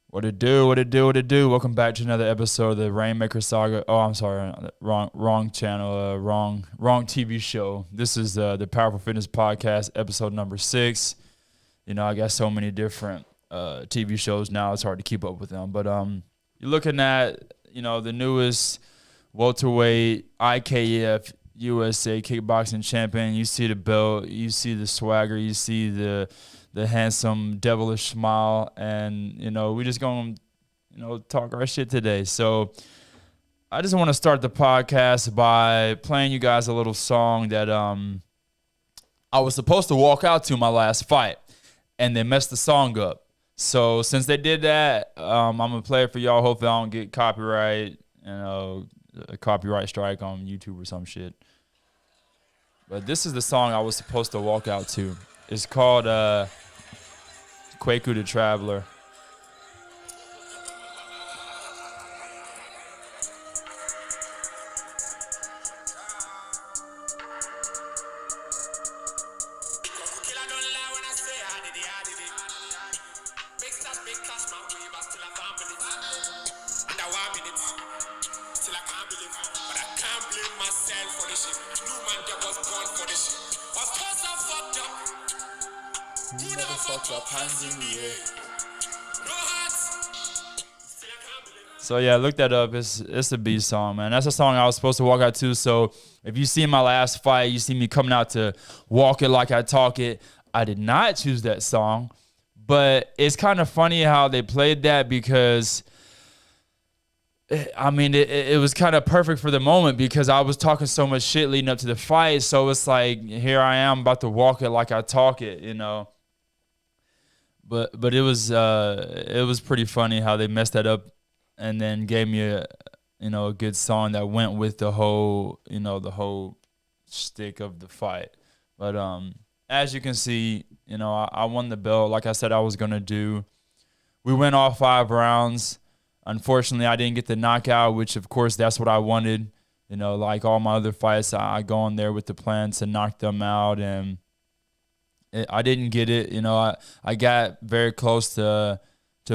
What it do? What it do? What it do? Welcome back to another episode of the Rainmaker Saga. Oh, I'm sorry, wrong channel, wrong TV show. This is the Powerfull Fitness Podcast, episode number 6. You know, I got so many different TV shows now; it's hard to keep up with them. But you're looking at the newest welterweight IKF USA kickboxing champion. You see the belt, you see the swagger, you see the handsome devilish smile, and we just gonna talk our shit today. So I just want to start the podcast by playing you guys a little song that I was supposed to walk out to my last fight, and they messed the song up. So since they did that, I'm gonna play it for y'all. Hopefully I don't get copyright, a copyright strike on YouTube or some shit. But this is the song I was supposed to walk out to. It's called Kwaku the Traveler. So yeah, look that up. It's a B song, man. That's a song I was supposed to walk out to. So if you see my last fight, you see me coming out to walk it like I talk it. I did not choose that song, but it's kind of funny how they played that because it was kind of perfect for the moment because I was talking so much shit leading up to the fight. So it's like, here I am about to walk it like I talk it, But it was pretty funny how they messed that up and then gave me a good song that went with the whole shtick of the fight. But as you can see, I won the belt like I said I was gonna do. We went all 5 rounds. Unfortunately, I didn't get the knockout, which of course that's what I wanted. Like all my other fights, I go in there with the plan to knock them out, and I didn't get it. I got very close to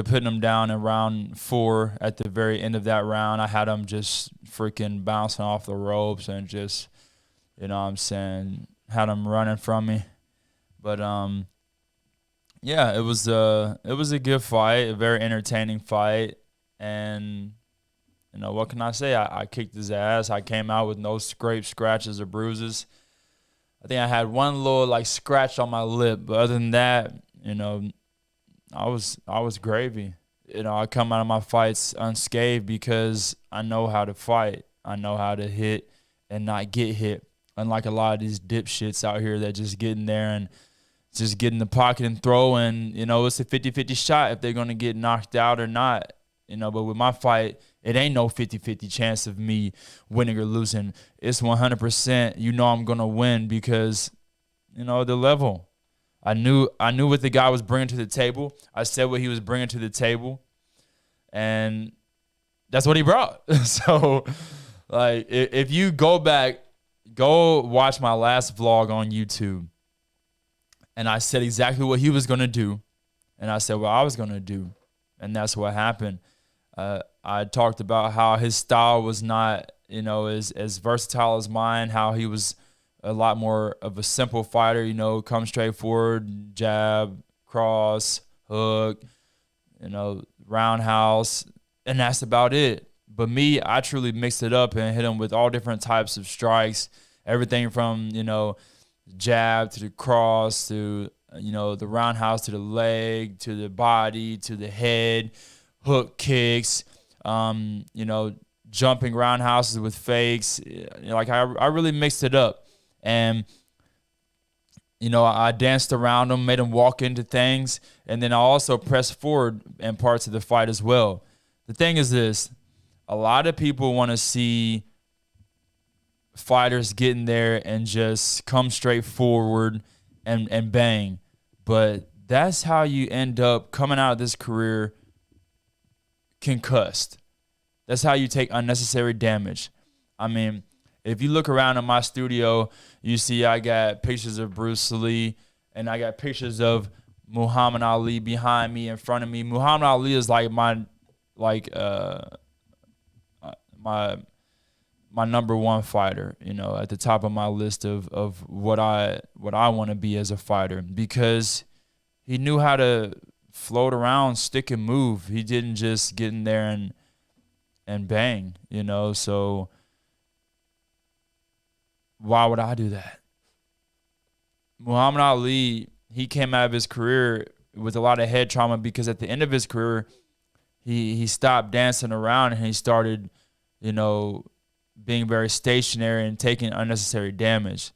putting them down in round 4. At the very end of that round, I had them just freaking bouncing off the ropes and just, had them running from me. But yeah, it was a good fight, a very entertaining fight, and what can I say? I kicked his ass. I came out with no scrapes, scratches, or bruises. I think I had one little scratch on my lip, but other than that, I was gravy. I come out of my fights unscathed because I know how to fight. I know how to hit and not get hit. Unlike a lot of these dipshits out here that just get in there and just get in the pocket and throw, and it's a 50-50 shot if they're gonna get knocked out or not. But with my fight, it ain't no 50-50 chance of me winning or losing. It's 100%. I'm gonna win because the level. I knew what the guy was bringing to the table. I said what he was bringing to the table, and that's what he brought. So, if you go watch my last vlog on YouTube, and I said exactly what he was gonna do, and I said what I was gonna do, and that's what happened. I talked about how his style was not, as versatile as mine. How he was a lot more of a simple fighter, come straight forward, jab, cross, hook, roundhouse, and that's about it. But me, I truly mixed it up and hit him with all different types of strikes, everything from, jab to the cross to, the roundhouse to the leg, to the body, to the head, hook kicks, jumping roundhouses with fakes. I really mixed it up. And, I danced around him, made him walk into things, and then I also pressed forward in parts of the fight as well. The thing is this, a lot of people want to see fighters get in there and just come straight forward and bang. But that's how you end up coming out of this career concussed. That's how you take unnecessary damage. If you look around in my studio, you see I got pictures of Bruce Lee, and I got pictures of Muhammad Ali behind me, in front of me. Muhammad Ali is like like my my number one fighter, you know, at the top of my list of what I want to be as a fighter, because he knew how to float around, stick and move. He didn't just get in there and bang, you know. So why would I do that? Muhammad Ali, he came out of his career with a lot of head trauma, because at the end of his career, he stopped dancing around and he started, you know, being very stationary and taking unnecessary damage.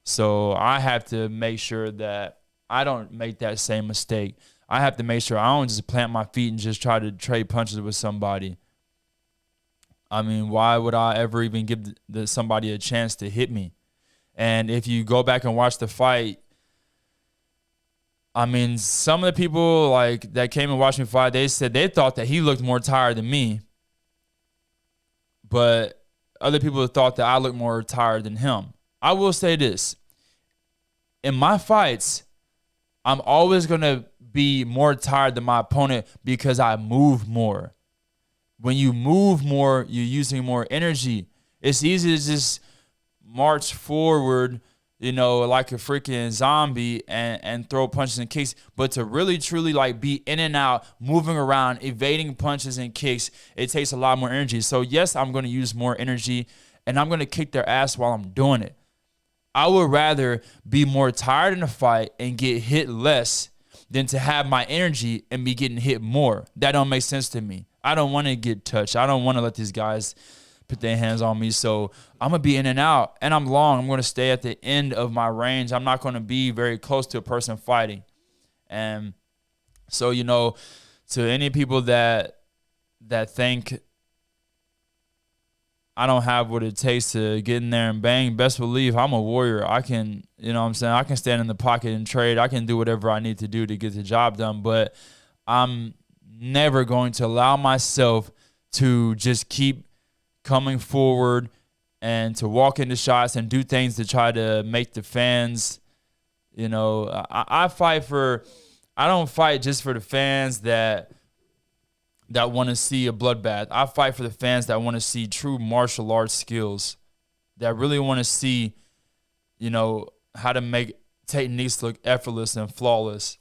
So I have to make sure that I don't make that same mistake. I have to make sure I don't just plant my feet and just try to trade punches with somebody. I mean, why would I ever even give somebody a chance to hit me? And if you go back and watch the fight, I mean, some of the people like that came and watched me fight, they said they thought that he looked more tired than me. But other people thought that I looked more tired than him. I will say this. In my fights, I'm always going to be more tired than my opponent because I move more. When you move more, you're using more energy. It's easy to just march forward, you know, like a freaking zombie and throw punches and kicks. But to really, truly like be in and out, moving around, evading punches and kicks, it takes a lot more energy. So yes, I'm going to use more energy and I'm going to kick their ass while I'm doing it. I would rather be more tired in a fight and get hit less than to have my energy and be getting hit more. That don't make sense to me. I don't want to get touched. I don't want to let these guys put their hands on me. So I'm going to be in and out, and I'm long. I'm going to stay at the end of my range. I'm not going to be very close to a person fighting. And so, you know, to any people that think I don't have what it takes to get in there and bang, best believe I'm a warrior. I can, you know what I'm saying, I can stand in the pocket and trade. I can do whatever I need to do to get the job done, but I'm never going to allow myself to just keep coming forward and to walk into shots and do things to try to make the fans, you know, I don't fight just for the fans that want to see a bloodbath. I fight for the fans that want to see true martial arts skills, that really want to see, you know, how to make techniques look effortless and flawless.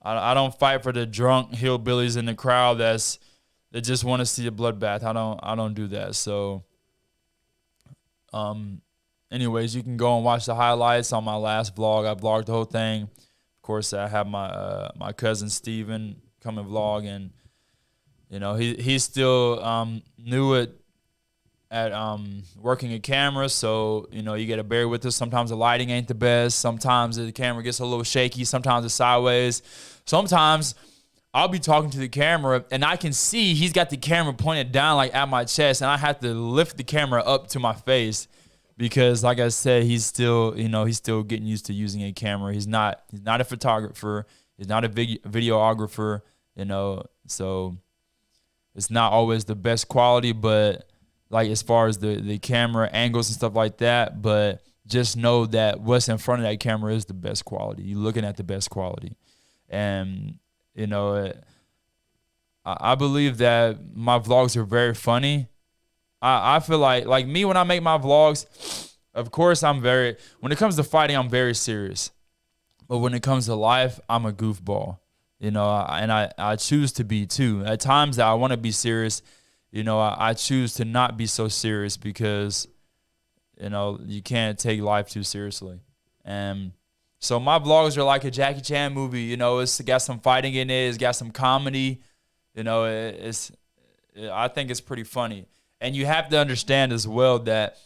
I don't fight for the drunk hillbillies in the crowd that just want to see a bloodbath. I don't do that. So, anyways, you can go and watch the highlights on my last vlog. I vlogged the whole thing. Of course, I have my cousin Steven come and vlog, and you know he's still new at working a camera, so you know you got to bear with us. Sometimes the lighting ain't the best. Sometimes the camera gets a little shaky. Sometimes it's sideways. Sometimes I'll be talking to the camera and I can see he's got the camera pointed down like at my chest, and I have to lift the camera up to my face because, like I said, he's still getting used to using a camera. He's not a photographer. He's not a videographer. You know, so it's not always the best quality, but like as far as the camera angles and stuff like that. But just know that what's in front of that camera is the best quality. You're looking at the best quality. And, you know, I believe that my vlogs are very funny. I feel like me, when I make my vlogs, of course, when it comes to fighting, I'm very serious. But when it comes to life, I'm a goofball, you know, and I choose to be too. At times that I want to be serious, you know, I choose to not be so serious because, you know, you can't take life too seriously. And so my vlogs are like a Jackie Chan movie, you know. It's got some fighting in it. It's got some comedy, you know. I think it's pretty funny. And you have to understand as well that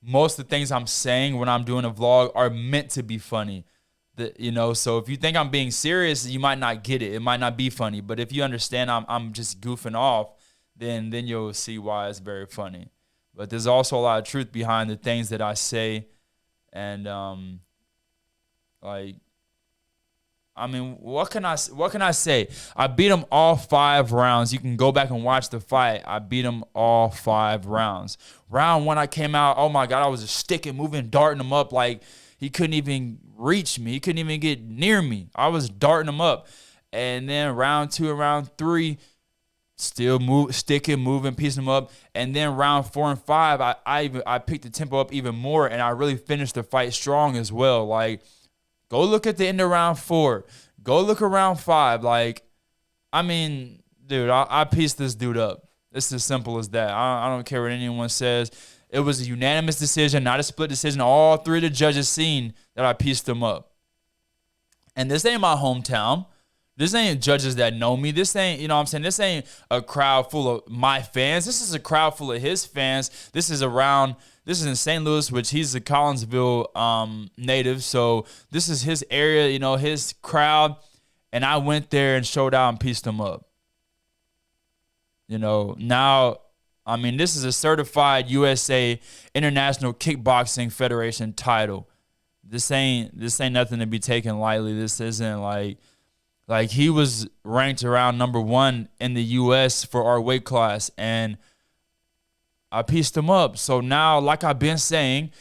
most of the things I'm saying when I'm doing a vlog are meant to be funny. You know, so if you think I'm being serious, you might not get it. It might not be funny. But if you understand I'm just goofing off, then you'll see why it's very funny. But there's also a lot of truth behind the things that I say. And what can I say? I beat him all 5 rounds. You can go back and watch the fight. I beat him all 5 rounds. Round 1, I came out, oh my God, I was just sticking, moving, darting him up like He couldn't even reach me. He couldn't even get near me. I was darting him up. And then round 2 and round 3, still moving, piecing him up. And then round 4 and 5, I picked the tempo up even more, and I really finished the fight strong as well. Like, go look at the end of round 4. Go look around 5. Like, I mean, dude, I pieced this dude up. It's as simple as that. I don't care what anyone says. It was a unanimous decision, not a split decision. All 3 of the judges seen that I pieced him up. And this ain't my hometown. This ain't judges that know me. This ain't, you know what I'm saying? This ain't a crowd full of my fans. This is a crowd full of his fans. This is in St. Louis, which he's a Collinsville native. So this is his area, you know, his crowd. And I went there and showed out and pieced him up. You know, now, I mean, this is a certified USA International Kickboxing Federation title. This ain't nothing to be taken lightly. This isn't like he was ranked around number 1 in the U.S. for our weight class, and I pieced him up. So now, like I've been saying,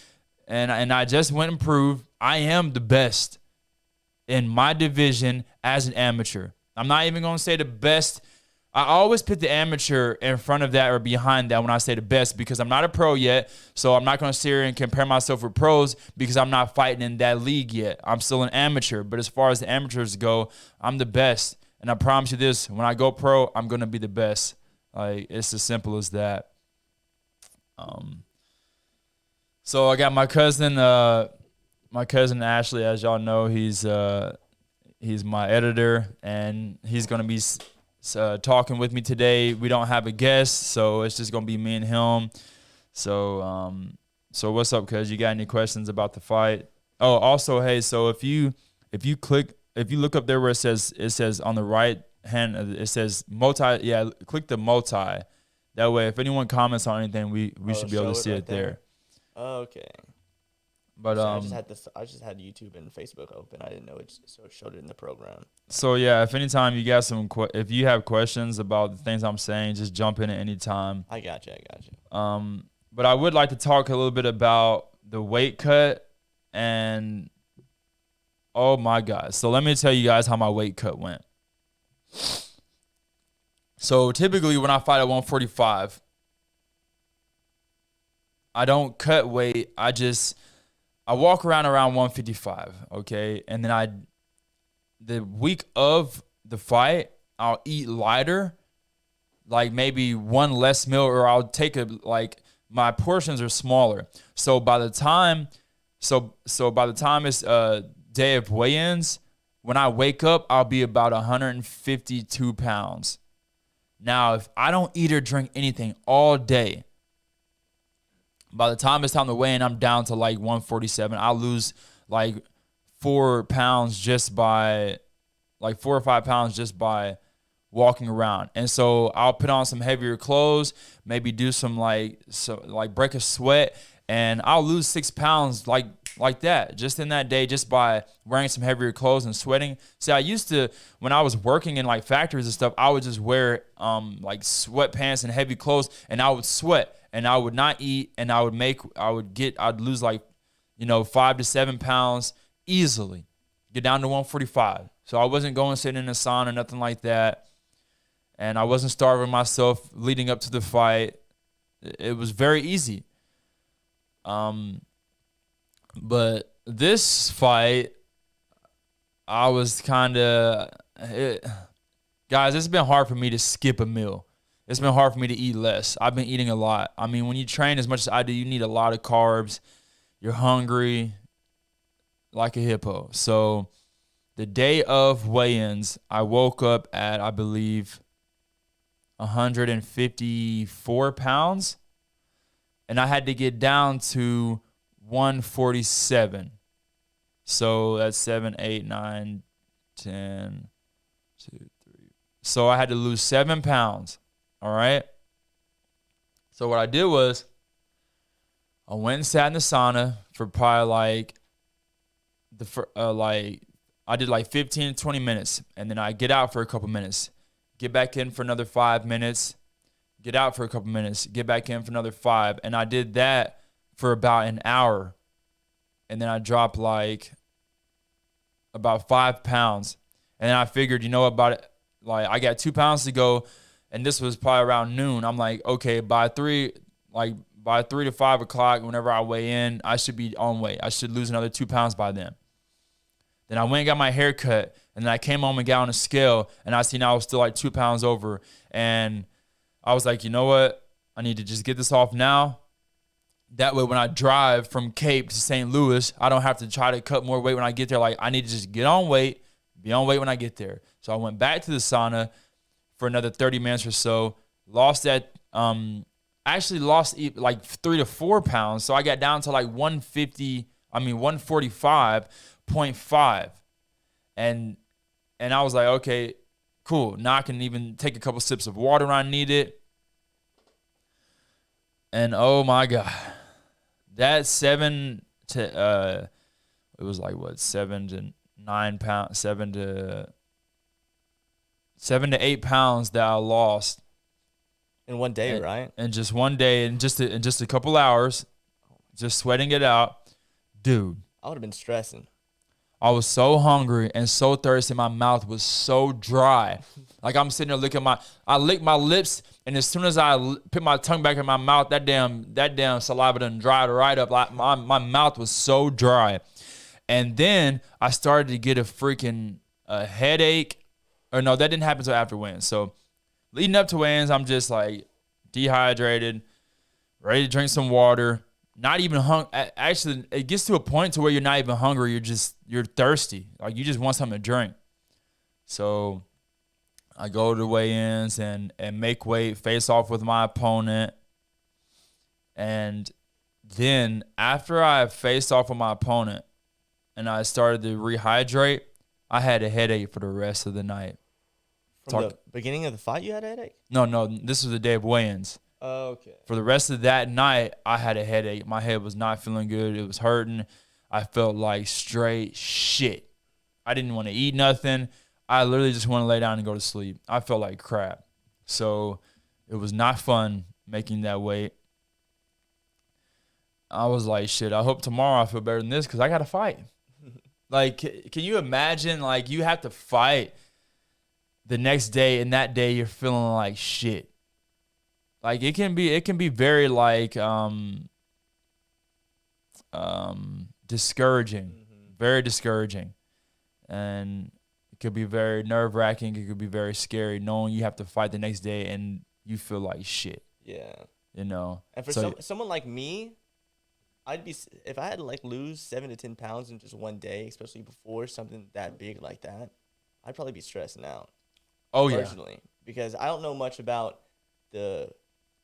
and I just went and proved, I am the best in my division as an amateur. I'm not even going to say the best. I always put the amateur in front of that or behind that when I say the best, because I'm not a pro yet, so I'm not going to sit here and compare myself with pros because I'm not fighting in that league yet. I'm still an amateur, but as far as the amateurs go, I'm the best. And I promise you this, when I go pro, I'm going to be the best. Like, it's as simple as that. So I got my cousin Ashley, as y'all know, he's my editor, and he's going to be talking with me today. We don't have a guest, so it's just gonna be me and him. So what's up, cuz? You got any questions about the fight? Oh, also, hey, so if you look up there where it says on the right hand, it says multi. Yeah, click the multi. That way, if anyone comments on anything, we should be able to see it there. Okay. But so I just had YouTube and Facebook open. I didn't know it, so it showed it in the program. So yeah, if anytime you got if you have questions about the things I'm saying, just jump in at any time. I got you. But I would like to talk a little bit about the weight cut, and oh my God. So let me tell you guys how my weight cut went. So typically when I fight at 145, I don't cut weight. I walk around 155, okay? And then the week of the fight, I'll eat lighter, like maybe one less meal, or I'll take my portions are smaller. So by the time it's day of weigh-ins, when I wake up, I'll be about 152 pounds. Now, if I don't eat or drink anything all day, by the time it's time to weigh in, I'm down to like 147. I'll lose like 4 pounds just by 4 or 5 pounds just by walking around. And so I'll put on some heavier clothes, maybe do some break a sweat, and I'll lose 6 pounds like that just in that day, just by wearing some heavier clothes and sweating. See, I used to, when I was working in like factories and stuff, I would just wear like sweatpants and heavy clothes, and I would sweat. And I would not eat, and I'd lose 5 to 7 pounds easily, get down to 145. So I wasn't going sitting in the sauna or nothing like that. And I wasn't starving myself leading up to the fight. It was very easy. But this fight, I was guys, it's been hard for me to skip a meal. It's been hard for me to eat less. I've been eating a lot. I mean, when you train as much as I do, you need a lot of carbs. You're hungry like a hippo. So the day of weigh-ins, I woke up at, I believe, 154 pounds. And I had to get down to 147. So that's 7, 8, 9, 10, 2, 3. So I had to lose 7 pounds. All right. So what I did was I went and sat in the sauna for probably I did like 15 to 20 minutes, and then I get out for a couple minutes, get back in for another 5 minutes, get out for a couple minutes, get back in for another 5, and I did that for about an hour. and then I dropped like about 5 pounds. And then I figured, you know what, about it, like I got 2 pounds to go, and this was probably around noon. I'm like, okay, by 3 to 5 o'clock, whenever I weigh in, I should be on weight. I should lose another 2 pounds by then. Then I went and got my hair cut, and then I came home and got on a scale, and I seen I was still like 2 pounds over. And I was like, you know what? I need to just get this off now. That way, when I drive from Cape to St. Louis, I don't have to try to cut more weight when I get there. Like, I need to just get on weight, be on weight when I get there. So I went back to the sauna for another 30 minutes or so. Actually lost like 3 to 4 pounds. So I got down to like 145.5. And I was like, okay, cool. Now I can even take a couple sips of water when I need it. And oh my God, that 7 to it was like what, 7 to 9 pounds, 7 to 8 pounds that I lost in one day, right? And just one day, in just a couple hours, just sweating it out, dude. I would have been stressing. I was so hungry and so thirsty. My mouth was so dry. Like I'm sitting there I licked my lips, and as soon as I put my tongue back in my mouth, that damn saliva done dried right up. Like my mouth was so dry. And then I started to get a freaking headache. Or no, that didn't happen until after weigh-ins. So leading up to weigh-ins, I'm just like dehydrated, ready to drink some water. Not even hungry. Actually, it gets to a point to where you're not even hungry. You're thirsty. Like you just want something to drink. So I go to weigh-ins and make weight, face off with my opponent. And then after I faced off with my opponent and I started to rehydrate, I had a headache for the rest of the night. From the beginning of the fight, you had a headache? No, this was the day of weigh-ins. Okay. For the rest of that night, I had a headache. My head was not feeling good. It was hurting. I felt like straight shit. I didn't want to eat nothing. I literally just want to lay down and go to sleep. I felt like crap. So it was not fun making that weight. I was like, shit, I hope tomorrow I feel better than this because I got to fight. Like, can you imagine, like, you have to fight the next day, and that day you're feeling like shit. Like, it can be very, like, discouraging. Very discouraging. And it could be very nerve-wracking. It could be very scary knowing you have to fight the next day and you feel like shit. Yeah. You know? And for someone like me, if I had to like lose 7 to 10 pounds in just one day, especially before something that big like that, I'd probably be stressing out. Oh, personally, yeah. Because I don't know much about the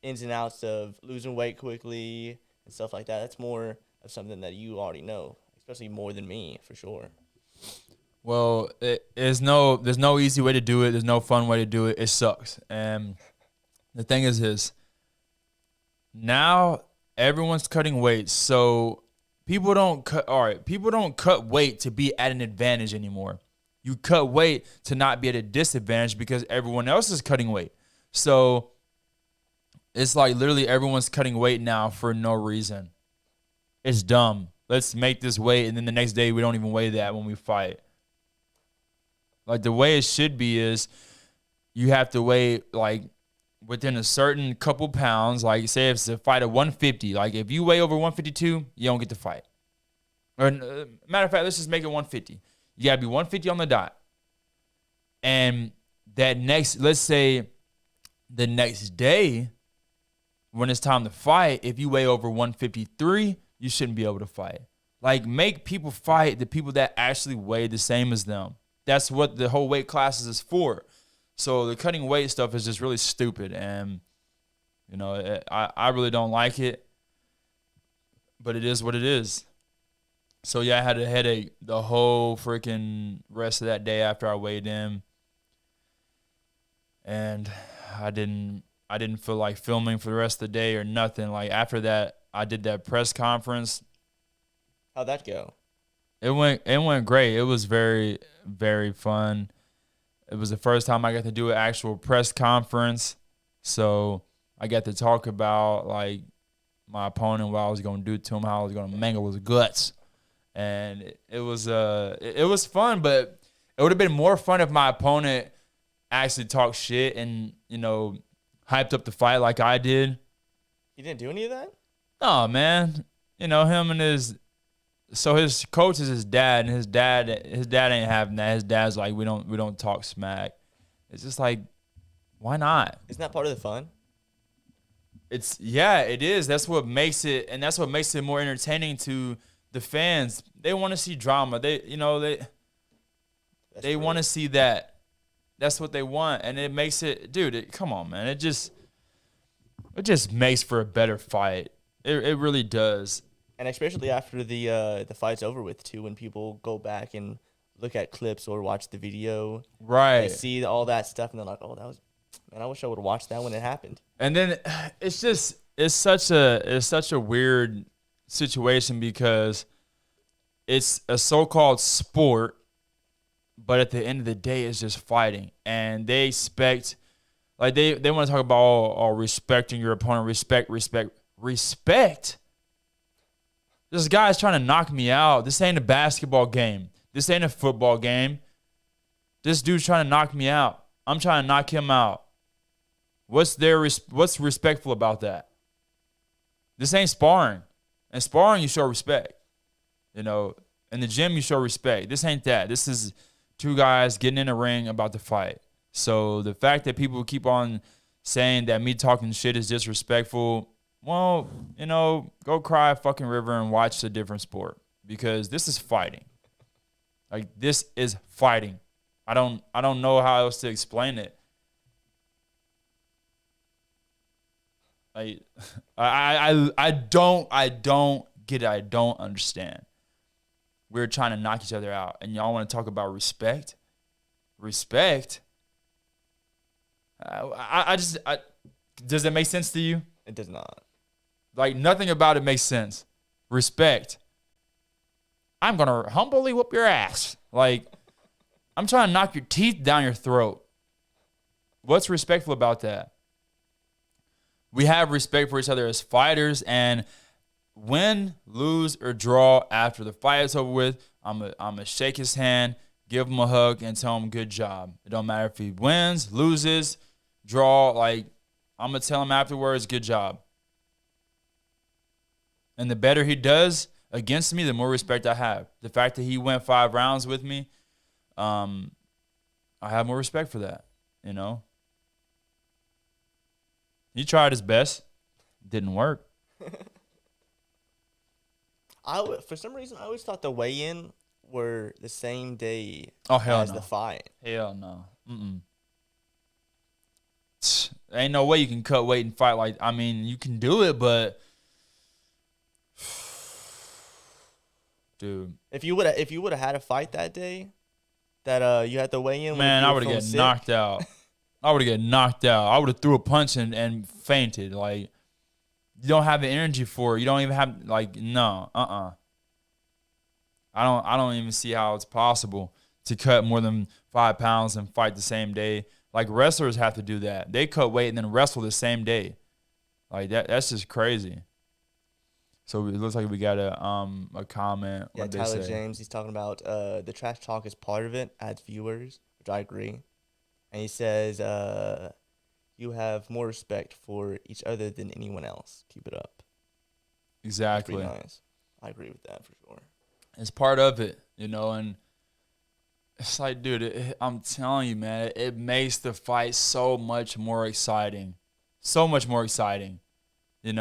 ins and outs of losing weight quickly and stuff like that. That's more of something that you already know, especially more than me, for sure. Well, there's no easy way to do it. There's no fun way to do it. It sucks. And the thing is this. Now everyone's cutting weight, so people don't cut weight to be at an advantage anymore. You cut weight to not be at a disadvantage because everyone else is cutting weight. So it's like literally everyone's cutting weight now for no reason. It's dumb. Let's make this weight, and then the next day we don't even weigh that when we fight. Like the way it should be is you have to weigh like within a certain couple pounds. Like say if it's a fight at 150, like if you weigh over 152, you don't get to fight. Or matter of fact, let's just make it 150. You gotta be 150 on the dot. And let's say the next day, when it's time to fight, if you weigh over 153, you shouldn't be able to fight. Like make people fight the people that actually weigh the same as them. That's what the whole weight classes is for. So the cutting weight stuff is just really stupid. And, you know, I really don't like it. But it is what it is. So, yeah, I had a headache the whole freaking rest of that day after I weighed in. And I didn't feel like filming for the rest of the day or nothing. Like, after that, I did that press conference. How'd that go? It went great. It was very, very fun. It was the first time I got to do an actual press conference. So I got to talk about like my opponent, what I was going to do to him, how I was going to mangle his guts. and it was fun, but it would have been more fun if my opponent actually talked shit and hyped up the fight like I did. He didn't do any of that? No, man. Him and his coach is his dad, and his dad ain't having that. His dad's like, we don't talk smack. It's just like, why not? Isn't that part of the fun? It is. That's what makes it more entertaining to the fans. They want to see drama. They want to see that. That's what they want, and it makes it, dude. Come on, man. It just makes for a better fight. It really does. And especially after the fight's over with too, when people go back and look at clips or watch the video, right? They see all that stuff, and they're like, "Oh, man, I wish I would have watched that when it happened." And then it's such a weird situation because it's a so-called sport, but at the end of the day, it's just fighting, and they expect, like they want to talk about all respecting your opponent, respect. This guy's trying to knock me out. This ain't a basketball game. This ain't a football game. This dude's trying to knock me out. I'm trying to knock him out. What's respectful about that? This ain't sparring. In sparring, you show respect. In the gym, you show respect. This ain't that. This is two guys getting in a ring about to fight. So the fact that people keep on saying that me talking shit is disrespectful, well, go cry a fucking river and watch a different sport, because this is fighting. Like, this is fighting. I don't know how else to explain it. I don't get it. I don't understand. We're trying to knock each other out, and y'all want to talk about respect? Respect? Does that make sense to you? It does not. Like, nothing about it makes sense. Respect. I'm going to humbly whoop your ass. Like, I'm trying to knock your teeth down your throat. What's respectful about that? We have respect for each other as fighters, and win, lose, or draw after the fight is over with, I'm gonna shake his hand, give him a hug, and tell him good job. It don't matter if he wins, loses, draw. Like, I'm gonna tell him afterwards, good job. And the better he does against me, the more respect I have. The fact that he went 5 rounds with me, I have more respect for that. He tried his best. Didn't work. For some reason, I always thought the weigh-in were the same day as the fight. Hell no. Ain't no way you can cut weight and fight. Like, I mean, you can do it, but dude, if you would have had a fight that day, that you had to weigh in, man, I would have get knocked out. I would have threw a punch and fainted. Like, you don't have the energy for it. You don't even have, like, no, I don't even see how it's possible to cut more than 5 pounds and fight the same day. Like, wrestlers have to do that. They cut weight and then wrestle the same day. Like, that's just crazy. So it looks like we got a comment. Yeah, Tyler James, he's talking about the trash talk is part of it, adds viewers, which I agree. And he says, you have more respect for each other than anyone else. Keep it up. Exactly. That's pretty nice. I agree with that for sure. It's part of it, and it's like, dude, I'm telling you, man, it makes the fight so much more exciting. So much more exciting. It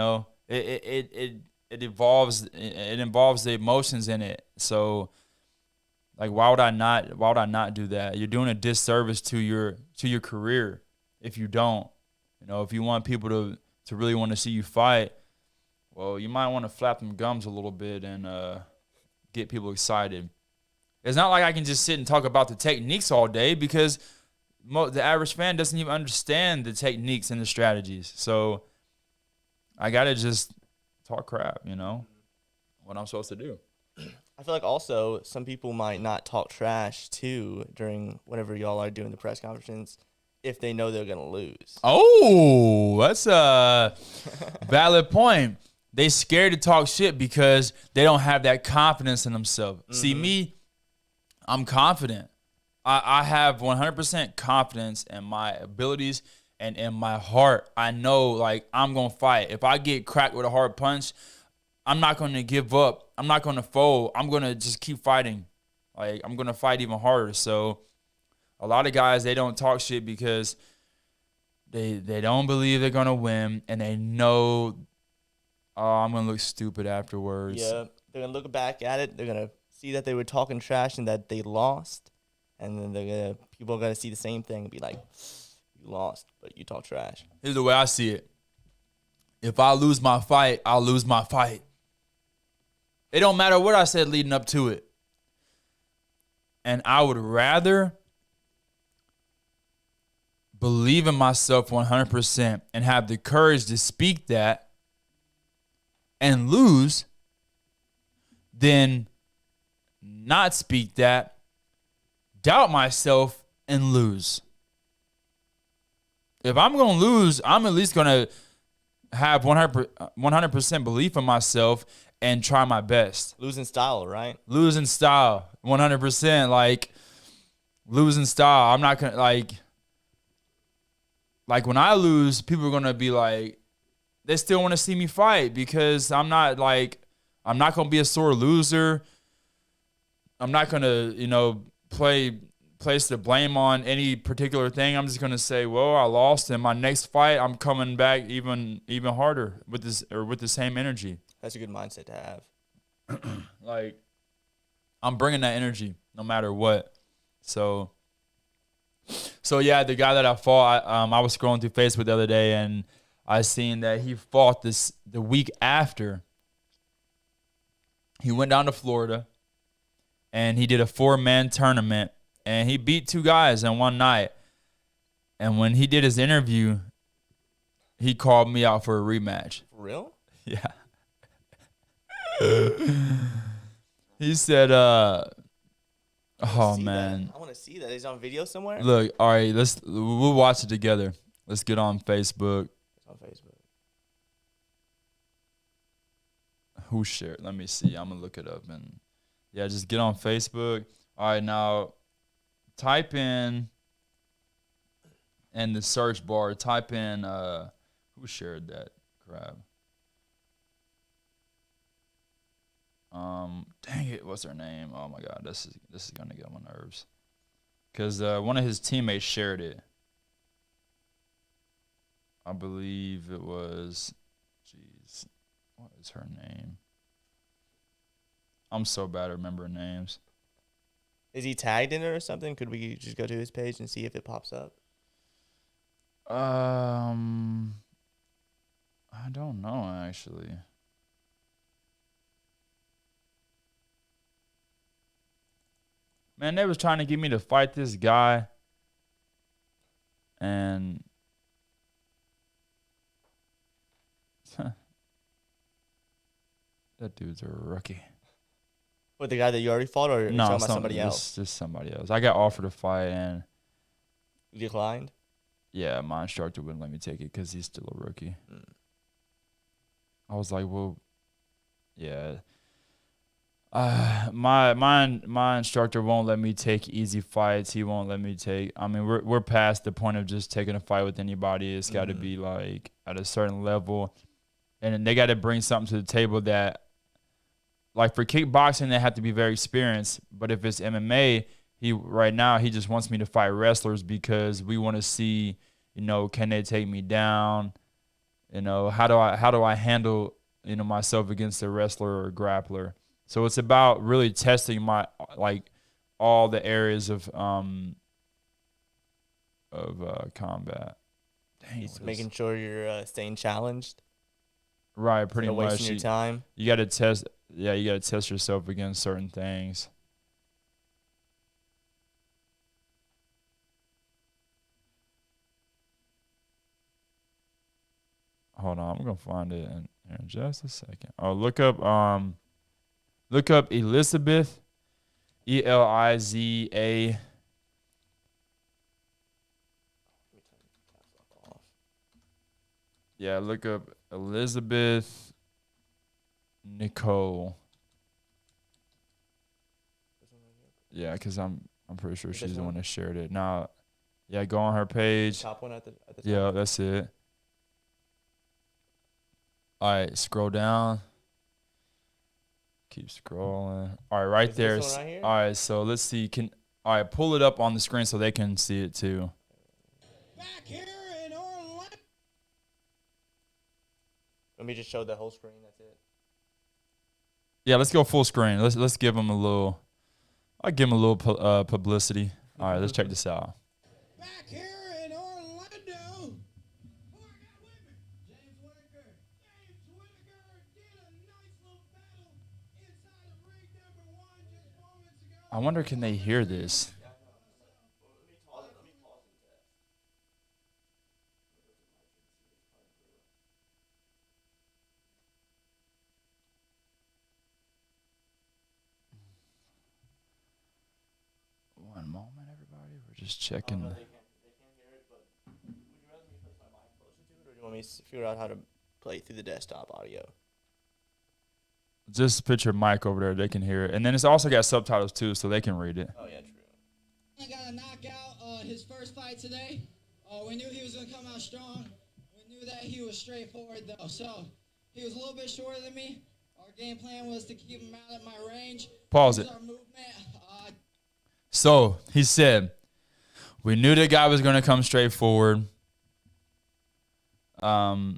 involves the emotions in it. So, like, why would I not do that? You're doing a disservice to your career if you don't. If you want people to really want to see you fight, well, you might want to flap them gums a little bit and get people excited. It's not like I can just sit and talk about the techniques all day, because the average fan doesn't even understand the techniques and the strategies. So I gotta just talk crap, what I'm supposed to do. I feel like also some people might not talk trash too during whenever y'all are doing the press conference if they know they're gonna lose. Oh, that's a valid point. they scared to talk shit because they don't have that confidence in themselves. See, me, I'm confident. I have 100% confidence in my abilities and in my heart. I know, like, I'm going to fight. If I get cracked with a hard punch, I'm not going to give up. I'm not going to fold. I'm going to just keep fighting. Like, I'm going to fight even harder. So a lot of guys, they don't talk shit because they don't believe they're going to win, and they know, oh, I'm going to look stupid afterwards. Yeah, they're gonna look back at it. They're gonna see that they were talking trash and that they lost, and then people are gonna see the same thing and be like, "You lost, but you talk trash." Here's the way I see it. If I lose my fight, I'll lose my fight. It don't matter what I said leading up to it. And I would rather believe in myself 100% and have the courage to speak that and lose than not speak that, doubt myself, and lose. If I'm going to lose, I'm at least going to have 100% belief in myself and try my best. Losing style, right? Losing style, 100%. Like, losing style. I'm not going to, like when I lose, people are going to be like, they still want to see me fight because I'm not going to be a sore loser. I'm not going to, place the blame on any particular thing. I'm just going to say, well, I lost, and my next fight, I'm coming back even harder with the same energy. That's a good mindset to have. Like, I'm bringing that energy no matter what. So yeah, the guy that I fought, I was scrolling through Facebook the other day, and I seen that he fought the week after. He went down to Florida, and he did a 4-man tournament, and he beat 2 guys in one night. And when he did his interview, he called me out for a rematch. For real? Yeah. He said, oh, man. I want to see that. He's on video somewhere? Look, all right, we'll watch it together. Let's get on Facebook. It's on Facebook. Who shared? Let me see. I'm going to look it up. And yeah, just get on Facebook. All right, now type in the search bar, type in, who shared that crap? Dang it, what's her name? Oh my God, this is gonna get on my nerves. Cause one of his teammates shared it. I believe it was, jeez, what is her name? I'm so bad at remembering names. Is he tagged in it or something? Could we just go to his page and see if it pops up? I don't know actually. Man, they was trying to get me to fight this guy, and that dude's a rookie. What, the guy that you already fought, or are you talking about somebody else? Just somebody else. I got offered a fight, and You declined? yeah, my instructor wouldn't let me take it because he's still a rookie. Mm. I was like, well, yeah. My instructor won't let me take easy fights. He won't let me take. I mean, we're past the point of just taking a fight with anybody. It's got to be like at a certain level, and they got to bring something to the table that, like for kickboxing, they have to be very experienced. But if it's MMA, right now he just wants me to fight wrestlers because we want to see, can they take me down? How do I handle myself against a wrestler or a grappler? So it's about really testing my all the areas of combat. Dang, He's making sure you're staying challenged. Right, pretty Not much. wasting your time. You got to test. Yeah, you got to test yourself against certain things. Hold on, I'm gonna find it in just a second. Oh, look up Elizabeth, Eliza. Yeah, look up Elizabeth Nicole. Yeah, because I'm pretty sure she's the one that shared it. Now, yeah, go on her page. The top one at the top. Yeah, that's it. All right, scroll down. Keep scrolling. All right, right there. This one right here? All right, so let's see. All right, pull it up on the screen so they can see it too. Back here in Orlando. Let me just show the whole screen. That's it. Yeah, let's go full screen. Let's give them a little. I'll give them a little publicity. All right, let's check this out. Back here in Orlando. Who I got with me? James Whitaker. James Whitaker did a nice little battle inside of ring number 1 just moments ago. I wonder, can they hear this? One moment, everybody. We're just checking. They can't hear it, but would you rather me place my mic closer to it, or do you want me to figure out how to play through the desktop audio? Just put your mic over there. They can hear it. And then it's also got subtitles too, so they can read it. Oh, yeah, true. I got a knockout his first fight today. We knew he was going to come out strong. We knew that he was straightforward, though. So he was a little bit shorter than me. Our game plan was to keep him out of my range. Pause it. Our movement. So he said, we knew the guy was going to come straight forward. He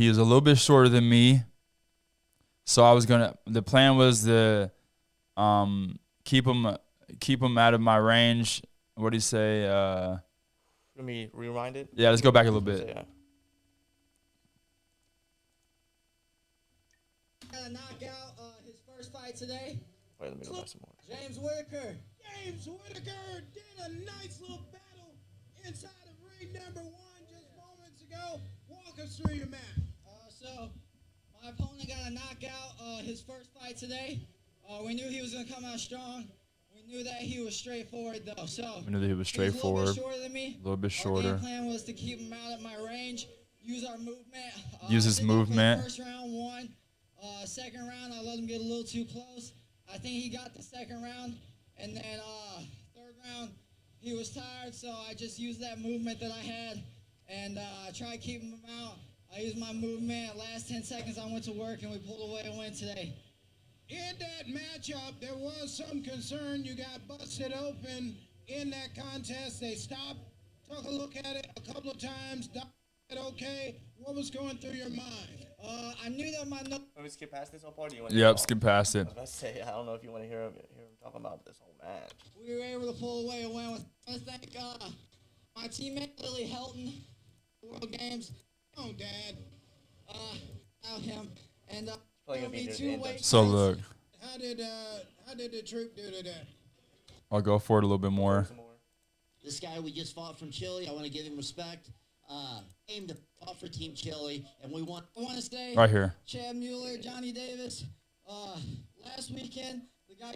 is a little bit shorter than me. So the plan was to keep him out of my range. What do you say? Let me rewind it. Yeah, let's go back a little bit. Yeah. Got a knockout his first fight today. Wait, let me go back some more. James Whitaker. James Whitaker did a nice little battle inside of ring number 1 just moments ago. Walk us through your match. So my opponent got a knockout his first fight today. We knew he was going to come out strong. We knew that he was straightforward, though. So We knew that he was straightforward. He was a little bit shorter than me. A little bit Our shorter. game plan was to keep him out of my range, use our movement. Use his I think I played movement. First round won. Second round, I let him get a little too close. I think he got the second round. And then third round, he was tired, so I just used that movement that I had and tried keeping him out. I used my movement. Last 10 seconds, I went to work, and we pulled away and win today. In that matchup, there was some concern. You got busted open in that contest. They stopped, took a look at it a couple of times. Said, okay, what was going through your mind? I knew that my Let me skip past this whole part. Or you want Yep, skip past I it. was about to say, I don't know if you want to hear him talking about this whole match. we were able to pull away and win. I want to thank my teammate Lily Helton, World Games. Oh, Dad. Out him and Probably gonna it'll be be near the 2 end of weight it. So fights. look, How did the troop do today? I'll go for it a little bit more. Some more. This guy we just fought from Chile, I want to give him respect. Aimed to fought for Team Chile, and we won. I want to say Right here. Chad Mueller, Johnny Davis. Last weekend, the guy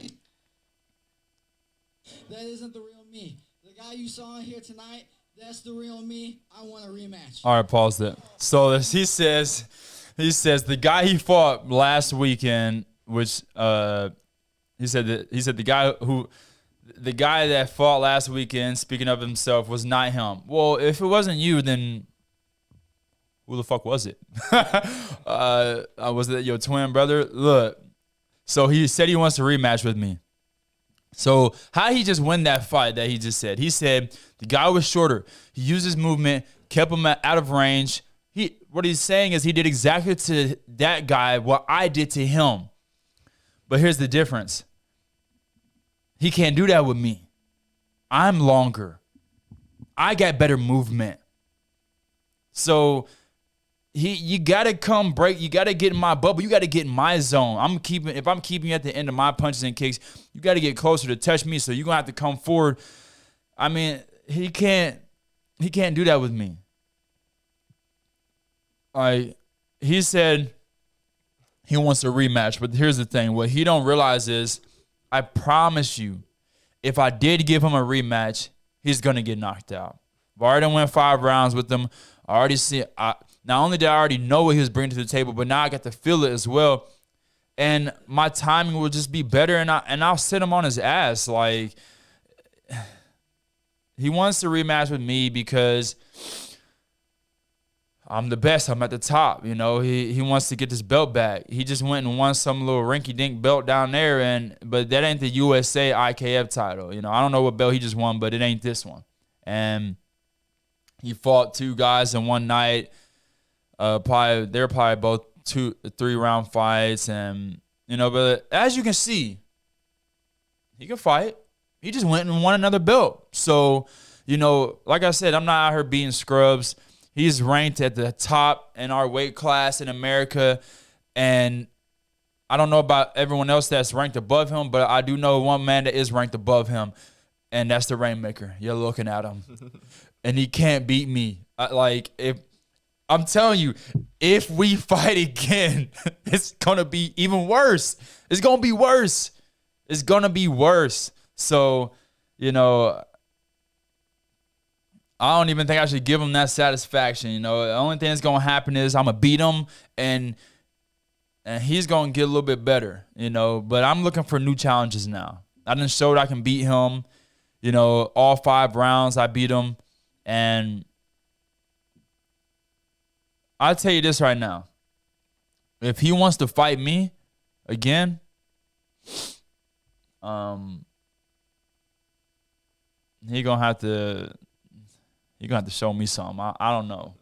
that isn't the real me. The guy you saw in here tonight, that's the real me. I want a rematch. All right, pause it. So he says the guy he fought last weekend, which he said the guy that fought last weekend, speaking of himself, was not him. Well, if it wasn't you, then who the fuck was it? Was it your twin brother? Look, so he said he wants to rematch with me. So how he just win that fight that he just said? He said the guy was shorter. He used his movement, kept him out of range. What he's saying is he did exactly to that guy what I did to him. But here's the difference. He can't do that with me. I'm longer. I got better movement. So you gotta come break. You gotta get in my bubble. You gotta get in my zone. If I'm keeping you at the end of my punches and kicks, you gotta get closer to touch me. So you're gonna have to come forward. I mean, he can't do that with me. He said he wants a rematch, but here's the thing. What he don't realize is, I promise you, if I did give him a rematch, he's gonna get knocked out. I've already went 5 rounds with him. I already see. Not only did I already know what he was bringing to the table, but now I got to feel it as well. And my timing will just be better, and I'll sit him on his ass. Like, he wants to rematch with me because I'm the best. I'm at the top. You know, he wants to get this belt back. He just went and won some little rinky-dink belt down there, but that ain't the USA IKF title. You know, I don't know what belt he just won, but it ain't this one. And he fought 2 guys in one night. They're probably both 2-3 round fights, and but as you can see, he can fight. He just went and won another belt. So, like I said, I'm not out here beating scrubs. He's ranked at the top in our weight class in America, and I don't know about everyone else that's ranked above him, but I do know one man that is ranked above him, and that's the Rainmaker. You're looking at him, and he can't beat me. I'm telling you, if we fight again, it's going to be even worse. It's going to be worse. It's going to be worse. So, I don't even think I should give him that satisfaction. The only thing that's going to happen is I'm going to beat him, and he's going to get a little bit better, But I'm looking for new challenges now. I done showed I can beat him. All 5 rounds I beat him, and I'll tell you this right now. If he wants to fight me again, he gonna have to show me something. I don't know.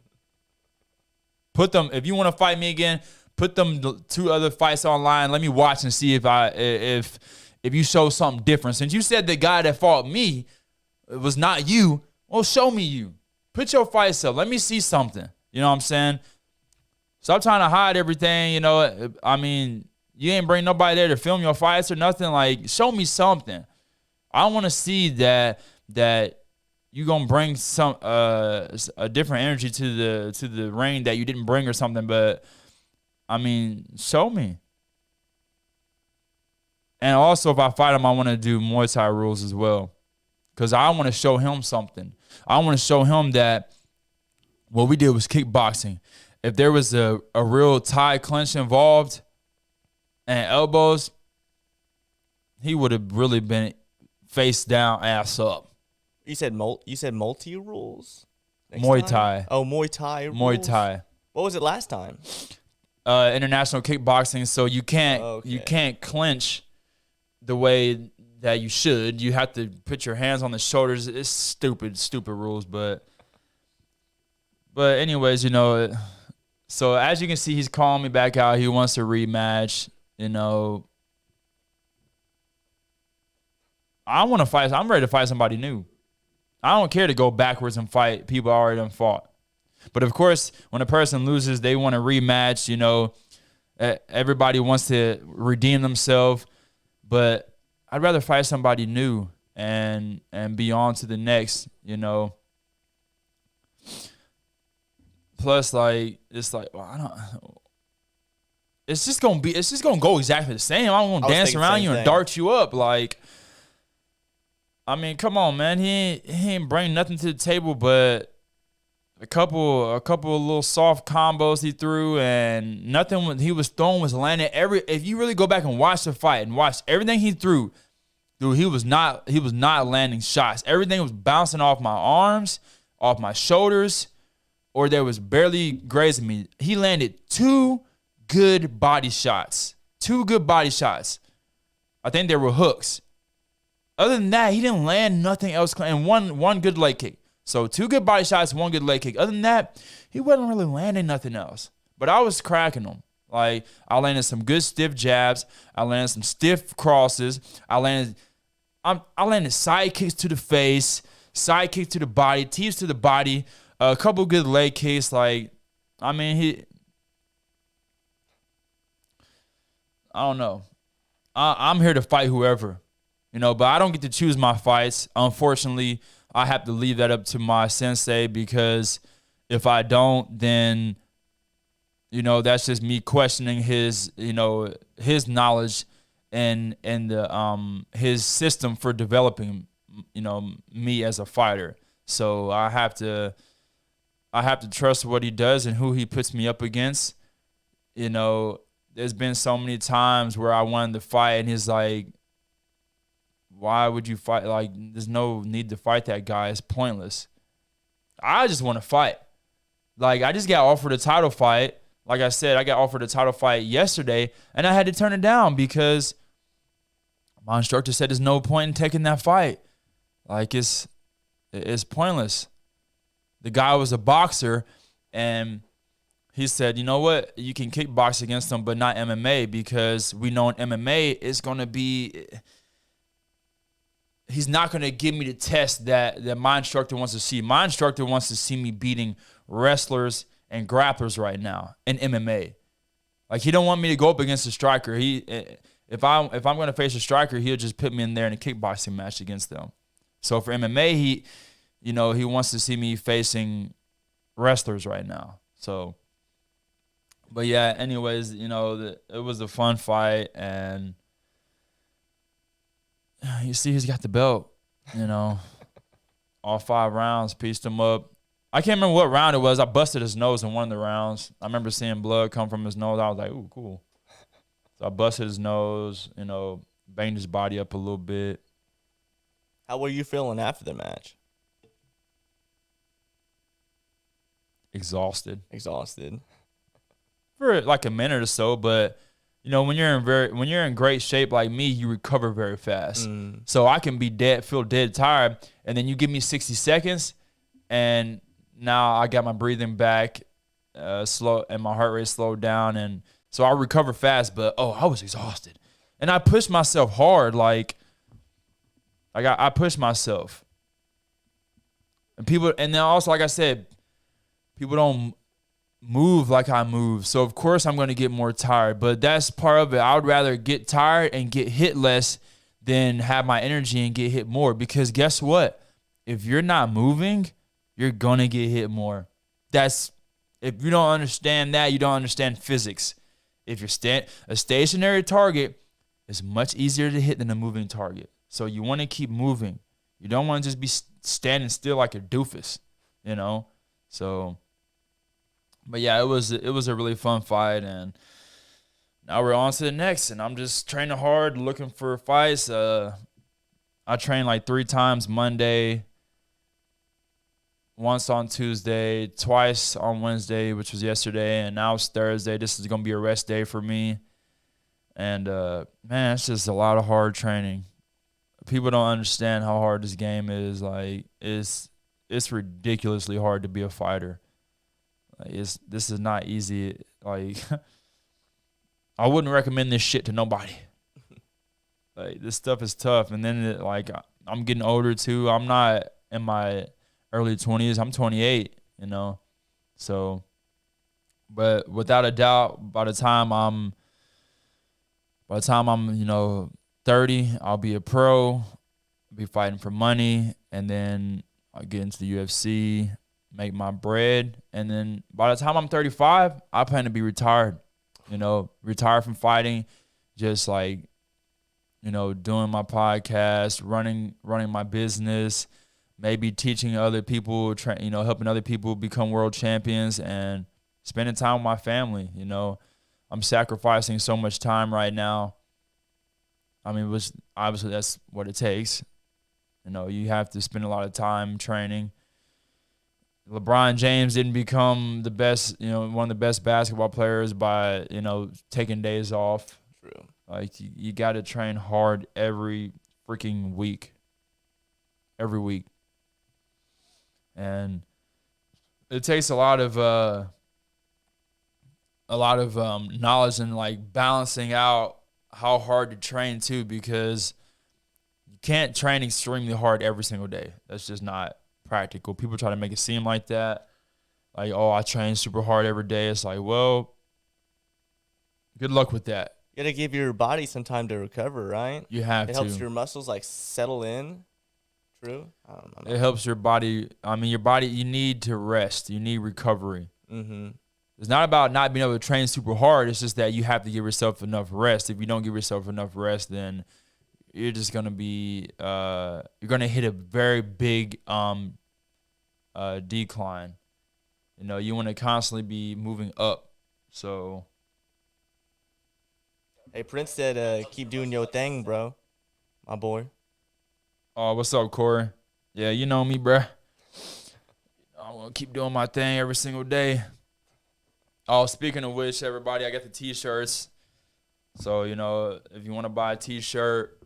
If you want to fight me again, put them 2 other fights online. Let me watch and see if you show something different. Since you said the guy that fought me, it was not you. Well, show me you. Put your fights up. Let me see something. You know what I'm saying? Stop trying to hide everything. I mean, you ain't bring nobody there to film your fights or nothing. Like, show me something. I want to see that you gonna bring some a different energy to the ring that you didn't bring or something. But I mean, show me. And also, if I fight him, I want to do Muay Thai rules as well, because I want to show him something. I want to show him that what we did was kickboxing. If there was a real Thai clinch involved and elbows, he would have really been face down, ass up. You said multi rules? Muay Thai. Oh, Muay Thai rules? Muay Thai. What was it last time? International kickboxing. So you can't clinch the way that you should. You have to put your hands on the shoulders. It's stupid rules, but anyways, so as you can see, he's calling me back out. He wants a rematch. I want to fight. I'm ready to fight somebody new. I don't care to go backwards and fight people I already done fought. But of course, when a person loses, they want a rematch. Everybody wants to redeem themselves. But I'd rather fight somebody new and be on to the next. Plus, it's just gonna go exactly the same. I'm gonna dance around you and dart you up. I mean, come on, man. He ain't bring nothing to the table but a couple of little soft combos he threw, and nothing he was throwing was landing. If you really go back and watch the fight and watch everything he threw, dude, he was not landing shots. Everything was bouncing off my arms, off my shoulders, or there was barely grazing me. He landed 2 good body shots. 2 good body shots. I think they were hooks. Other than that, he didn't land nothing else. And one good leg kick. So 2 good body shots, 1 good leg kick. Other than that, he wasn't really landing nothing else. But I was cracking him. I landed some good stiff jabs. I landed some stiff crosses. I landed side kicks to the face, side kicks to the body, teeps to the body, a couple good leg kicks. I don't know. I'm here to fight whoever. But I don't get to choose my fights. Unfortunately, I have to leave that up to my sensei, because if I don't, then, that's just me questioning his knowledge and his system for developing, me as a fighter. So I have to I have to trust what he does and who he puts me up against. You know, there's been so many times where I wanted to fight, and he's like, why would you fight? Like, there's no need to fight that guy. It's pointless. I just want to fight. Like, I just got offered a title fight. Like I said, I got offered a title fight yesterday, and I had to turn it down because my instructor said there's no point in taking that fight. Like, it's pointless. The guy was a boxer, and he said, you know what? You can kickbox against him, but not MMA, because we know in MMA it's going to be – he's not going to give me the test that my instructor wants to see. My instructor wants to see me beating wrestlers and grapplers right now in MMA. Like, he don't want me to go up against a striker. If I'm going to face a striker, he'll just put me in there in a kickboxing match against them. So for MMA, he wants to see me facing wrestlers right now. So, but yeah, anyways, it was a fun fight, and you see he's got the belt, all 5 rounds, pieced him up. I can't remember what round it was. I busted his nose in one of the rounds. I remember seeing blood come from his nose. I was like, ooh, cool. So I busted his nose, banged his body up a little bit. How were you feeling after the match? Exhausted. For like a minute or so, but when you're in great shape like me, you recover very fast. So I can feel dead tired, and then you give me 60 seconds, and now I got my breathing back, slow, and my heart rate slowed down, and so I recover fast. But I was exhausted, and I pushed myself hard. I pushed myself, and then also, like I said, people don't move like I move. So, of course, I'm going to get more tired. But that's part of it. I would rather get tired and get hit less than have my energy and get hit more. Because guess what? If you're not moving, you're going to get hit more. If you don't understand that, you don't understand physics. If you're a stationary target is much easier to hit than a moving target. So you want to keep moving. You don't want to just be standing still like a doofus, So... But yeah, it was a really fun fight, and now we're on to the next. And I'm just training hard, looking for fights. I trained like 3 times Monday, once on Tuesday, twice on Wednesday, which was yesterday, and now it's Thursday. This is gonna be a rest day for me. And man, it's just a lot of hard training. People don't understand how hard this game is. Like, it's ridiculously hard to be a fighter. This is not easy. Like, I wouldn't recommend this shit to nobody. Like, this stuff is tough. And then, I'm getting older, too. I'm not in my early 20s. I'm 28, So, but without a doubt, by the time I'm 30, I'll be a pro, be fighting for money, and then I'll get into the UFC, make my bread, and then by the time I'm 35, I plan to be retired. Retired from fighting, just doing my podcast, running my business, maybe teaching other people, helping other people become world champions, and spending time with my family. I'm sacrificing so much time right now. I mean, obviously that's what it takes. You have to spend a lot of time training. LeBron James didn't become the best, one of the best basketball players by, taking days off. True. Like, you got to train hard every freaking week. Every week. And it takes a lot of knowledge and balancing out how hard to train too, because you can't train extremely hard every single day. That's just not practical. People try to make it seem like that. Like, I train super hard every day. It's like, well, good luck with that. You gotta give your body some time to recover, right? You have to. It helps your muscles settle in. True. It helps your body. I mean, your body, you need to rest. You need recovery. Mm-hmm. It's not about not being able to train super hard. It's just that you have to give yourself enough rest. If you don't give yourself enough rest, then you're just going to be you're going to hit a very big decline. You know, you want to constantly be moving up. So, Hey, Prince said, keep doing your thing, bro. My boy. what's up, Corey? Yeah, you know me, bruh. I'm going to keep doing my thing every single day. Oh, speaking of which, everybody, I got the T-shirts. So, you know, if you want to buy a T-shirt,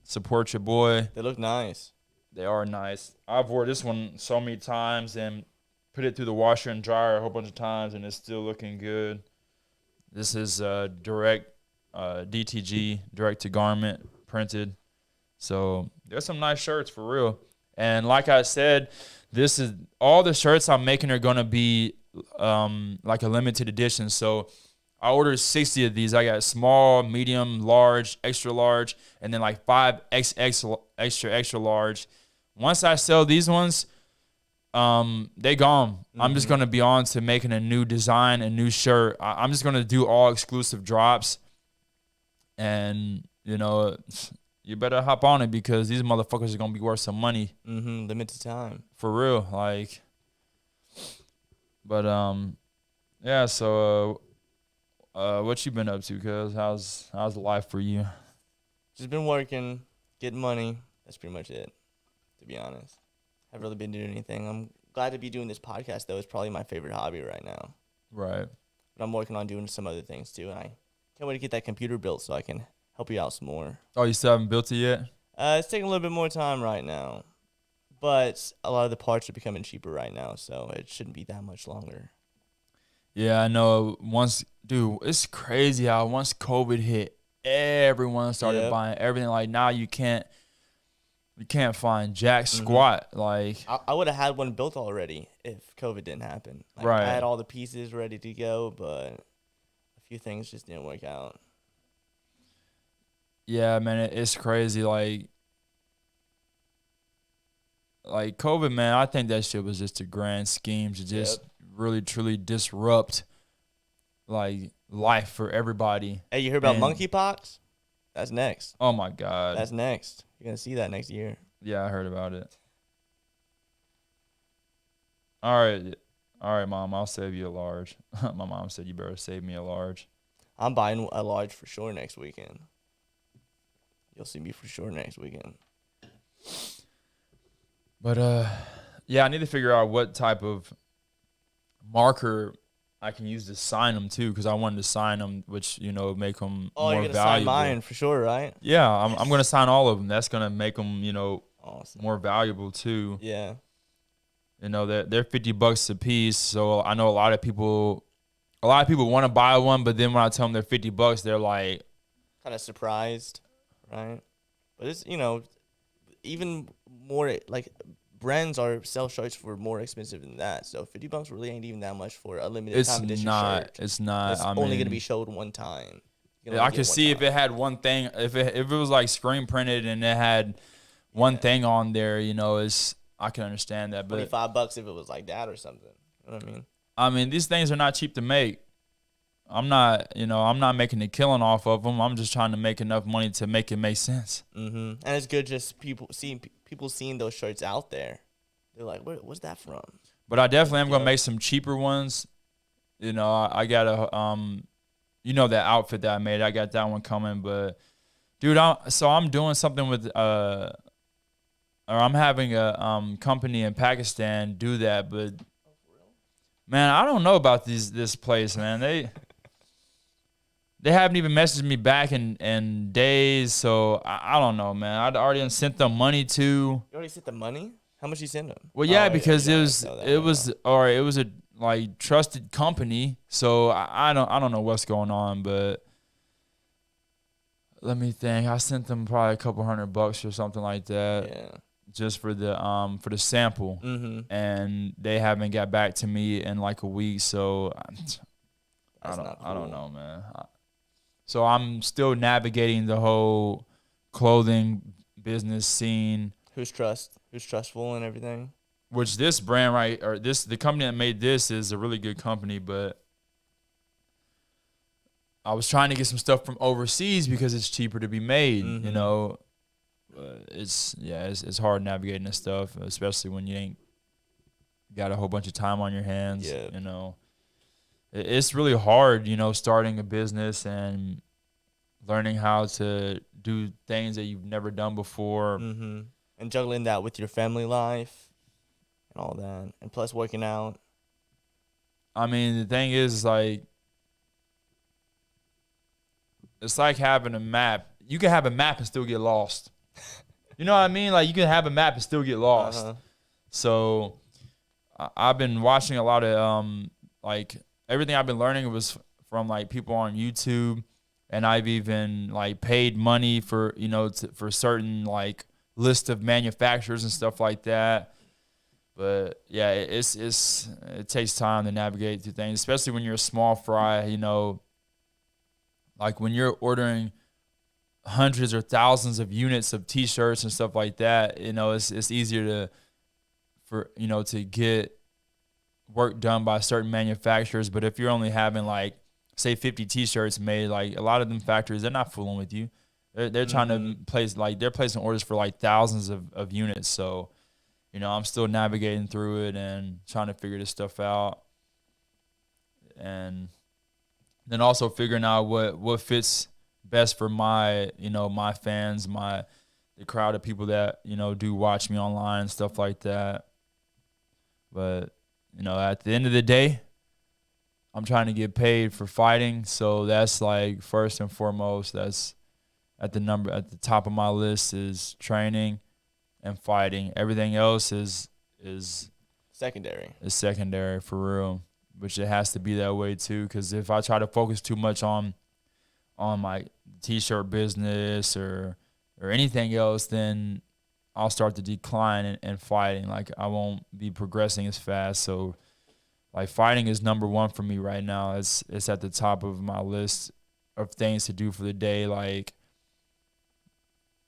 support your boy. They look nice. They are nice. I've wore this one so many times and put it through the washer and dryer a whole bunch of times, and it's still looking good. This is direct DTG, direct to garment printed. So there's some nice shirts for real. And like I said, this is all the shirts I'm making are gonna be like a limited edition. So I ordered 60 of these. I got small, medium, large, extra large, and then like 5 XX extra large. Once I sell these ones, they gone. I'm just gonna be on to making a new design, a new shirt. I'm just gonna do all exclusive drops, and you know, you better hop on it because these motherfuckers are gonna be worth some money. Limited time. For real, like. But yeah. So, what you been up to? Cuz how's life for you? Just been working, getting money. That's pretty much it, to be honest. Haven't really been doing anything. I'm glad to be doing this podcast, though. It's probably my favorite hobby right now. Right. But I'm working on doing some other things, too. And I can't wait to get that computer built so I can help you out some more. Oh, you still haven't built it yet? It's taking a little bit more time right now. But a lot of the parts are becoming cheaper right now, so it shouldn't be that much longer. Yeah, I know. Dude, it's crazy how once COVID hit, everyone started buying everything. Like now you can't find jack squat. Like I would have had one built already if COVID didn't happen. Like, right. I had all the pieces ready to go, but a few things just didn't work out. Yeah, man, it's crazy. Like COVID, man, I think that shit was just a grand scheme to just really, truly disrupt, like, life for everybody. Hey, you heard about monkeypox? That's next. Oh, my God. That's next. You're going to see that next year. Yeah, I heard about it. All right, Mom, I'll save you a large. My mom said you better save me a large. I'm buying a large for sure next weekend. You'll see me for sure next weekend. But, yeah, I need to figure out what type of marker I can use to sign them, too, because I wanted to sign them, which, you know, make them more you're going to valuable. sign mine for sure, right? Yeah, I'm going to sign all of them. That's going to make them, you know, awesome. more valuable, too. Yeah. You know, they're $50 a piece, so I know a lot of people want to buy one, but then when I tell them they're $50, they're like... kind of surprised, right? But it's, you know... even more, like, brands sell shirts for more expensive than that. So $50 really ain't even that much for a limited time edition shirt. It's not. It's only going to be showed one time. I could see if it had one thing, if it was like screen printed and it had one thing on there, you know, I can understand that. But $25 if it was like that or something. You know what I mean? I mean, these things are not cheap to make. I'm not making a killing off of them. I'm just trying to make enough money to make it make sense. And it's good just people seeing those shirts out there. They're like, what's that from? But I definitely am gonna make some cheaper ones. You know, I got a you know that outfit that I made. I got that one coming. But dude, I'm doing something with or I'm having a company in Pakistan do that. But man, I don't know about this place, man. They haven't even messaged me back in days, so I don't know, man. I'd already sent them money too. You already sent the money? How much you send them? Well, yeah, because it was a like trusted company, so I don't know what's going on, but let me think. I sent them probably a couple $100 or something like that. Yeah. Just for the sample, and they haven't got back to me in like a week, so I don't know, man. So I'm still navigating the whole clothing business scene. Who's trustful and everything? Which this brand the company that made this is a really good company, but I was trying to get some stuff from overseas because it's cheaper to be made, you know. It's hard navigating this stuff, especially when you ain't got a whole bunch of time on your hands. Yeah. You know, it's really hard, you know, starting a business and learning how to do things that you've never done before. Mm-hmm. And juggling that with your family life and all that. And plus working out. I mean, the thing is, like, it's like having a map. You can have a map and still get lost. You know what I mean? Like, you can have a map and still get lost. Uh-huh. So I've been watching a lot of, like, everything I've been learning was from, like, people on YouTube. And I've even, like, paid money for, you know, for certain, like, list of manufacturers and stuff like that. But, yeah, it takes time to navigate through things, especially when you're a small fry, you know. Like, when you're ordering hundreds or thousands of units of T-shirts and stuff like that, you know, it's easier to get work done by certain manufacturers. But if you're only having, like, say 50 T-shirts made, like, a lot of them factories, they're not fooling with you. They're trying to place, like, they're placing orders for, like, thousands of units. So, you know, I'm still navigating through it and trying to figure this stuff out. And then also figuring out what fits best for my, you know, my fans, the crowd of people that, you know, do watch me online and stuff like that. But, you know, at the end of the day, I'm trying to get paid for fighting. So that's, like, first and foremost, that's at the top of my list is training and fighting. Everything else is Secondary. Is secondary for real. Which it has to be that way too, because if I try to focus too much on my T-shirt business or anything else, then I'll start to decline in fighting. Like, I won't be progressing as fast. So, like, fighting is number one for me right now. It's at the top of my list of things to do for the day. Like,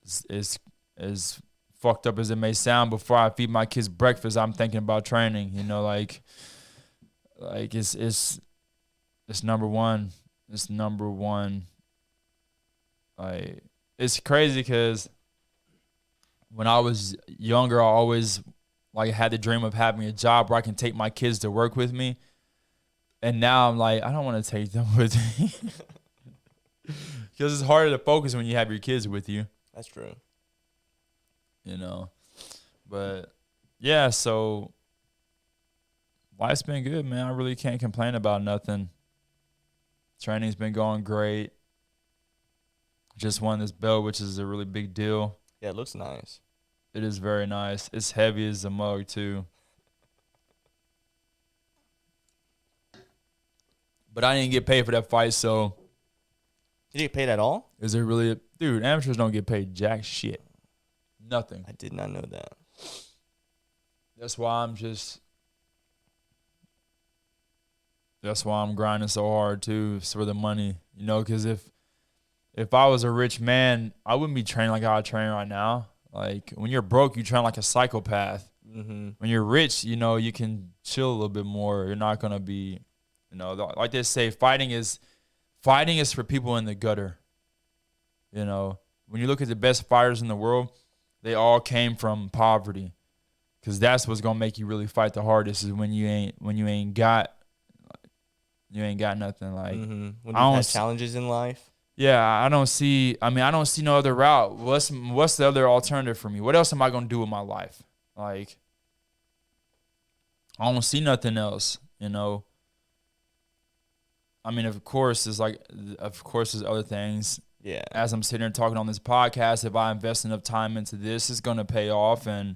it's as fucked up as it may sound, before I feed my kids breakfast, I'm thinking about training. You know, like it's number one. It's number one. Like, it's crazy because when I was younger, I always, like, had the dream of having a job where I can take my kids to work with me. And now I'm like, I don't want to take them with me. Because it's harder to focus when you have your kids with you. That's true. You know. But, yeah, so life's been good, man. I really can't complain about nothing. Training's been going great. Just won this belt, which is a really big deal. Yeah, it looks nice. It is very nice. It's heavy as a mug, too. But I didn't get paid for that fight, so. Did you get paid at all? Is it really? Dude, amateurs don't get paid jack shit. Nothing. I did not know that. That's why I'm grinding so hard, too. It's for the money. You know, because if I was a rich man, I wouldn't be training like I train right now. Like, when you're broke, you train like a psychopath. Mm-hmm. When you're rich, you know, you can chill a little bit more. You're not going to be, you know, like they say, fighting is for people in the gutter. You know, when you look at the best fighters in the world, they all came from poverty. Because that's what's going to make you really fight the hardest, is when you ain't got nothing. Like, when you've had challenges in life. Yeah, I don't see no other route. What's the other alternative for me? What else am I going to do with my life? Like, I don't see nothing else, you know. I mean, of course, there's other things. Yeah. As I'm sitting here talking on this podcast, if I invest enough time into this, it's going to pay off and,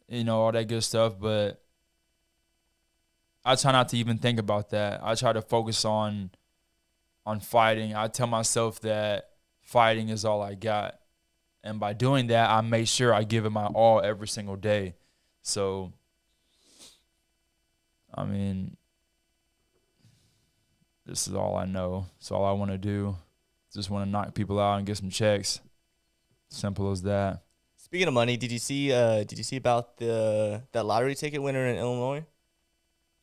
you know, all that good stuff. But I try not to even think about that. I try to focus on fighting. I tell myself that fighting is all I got. And by doing that, I make sure I give it my all every single day. So, I mean, this is all I know. It's all I want to do. Just want to knock people out and get some checks. Simple as that. Speaking of money, did you see about that lottery ticket winner in Illinois?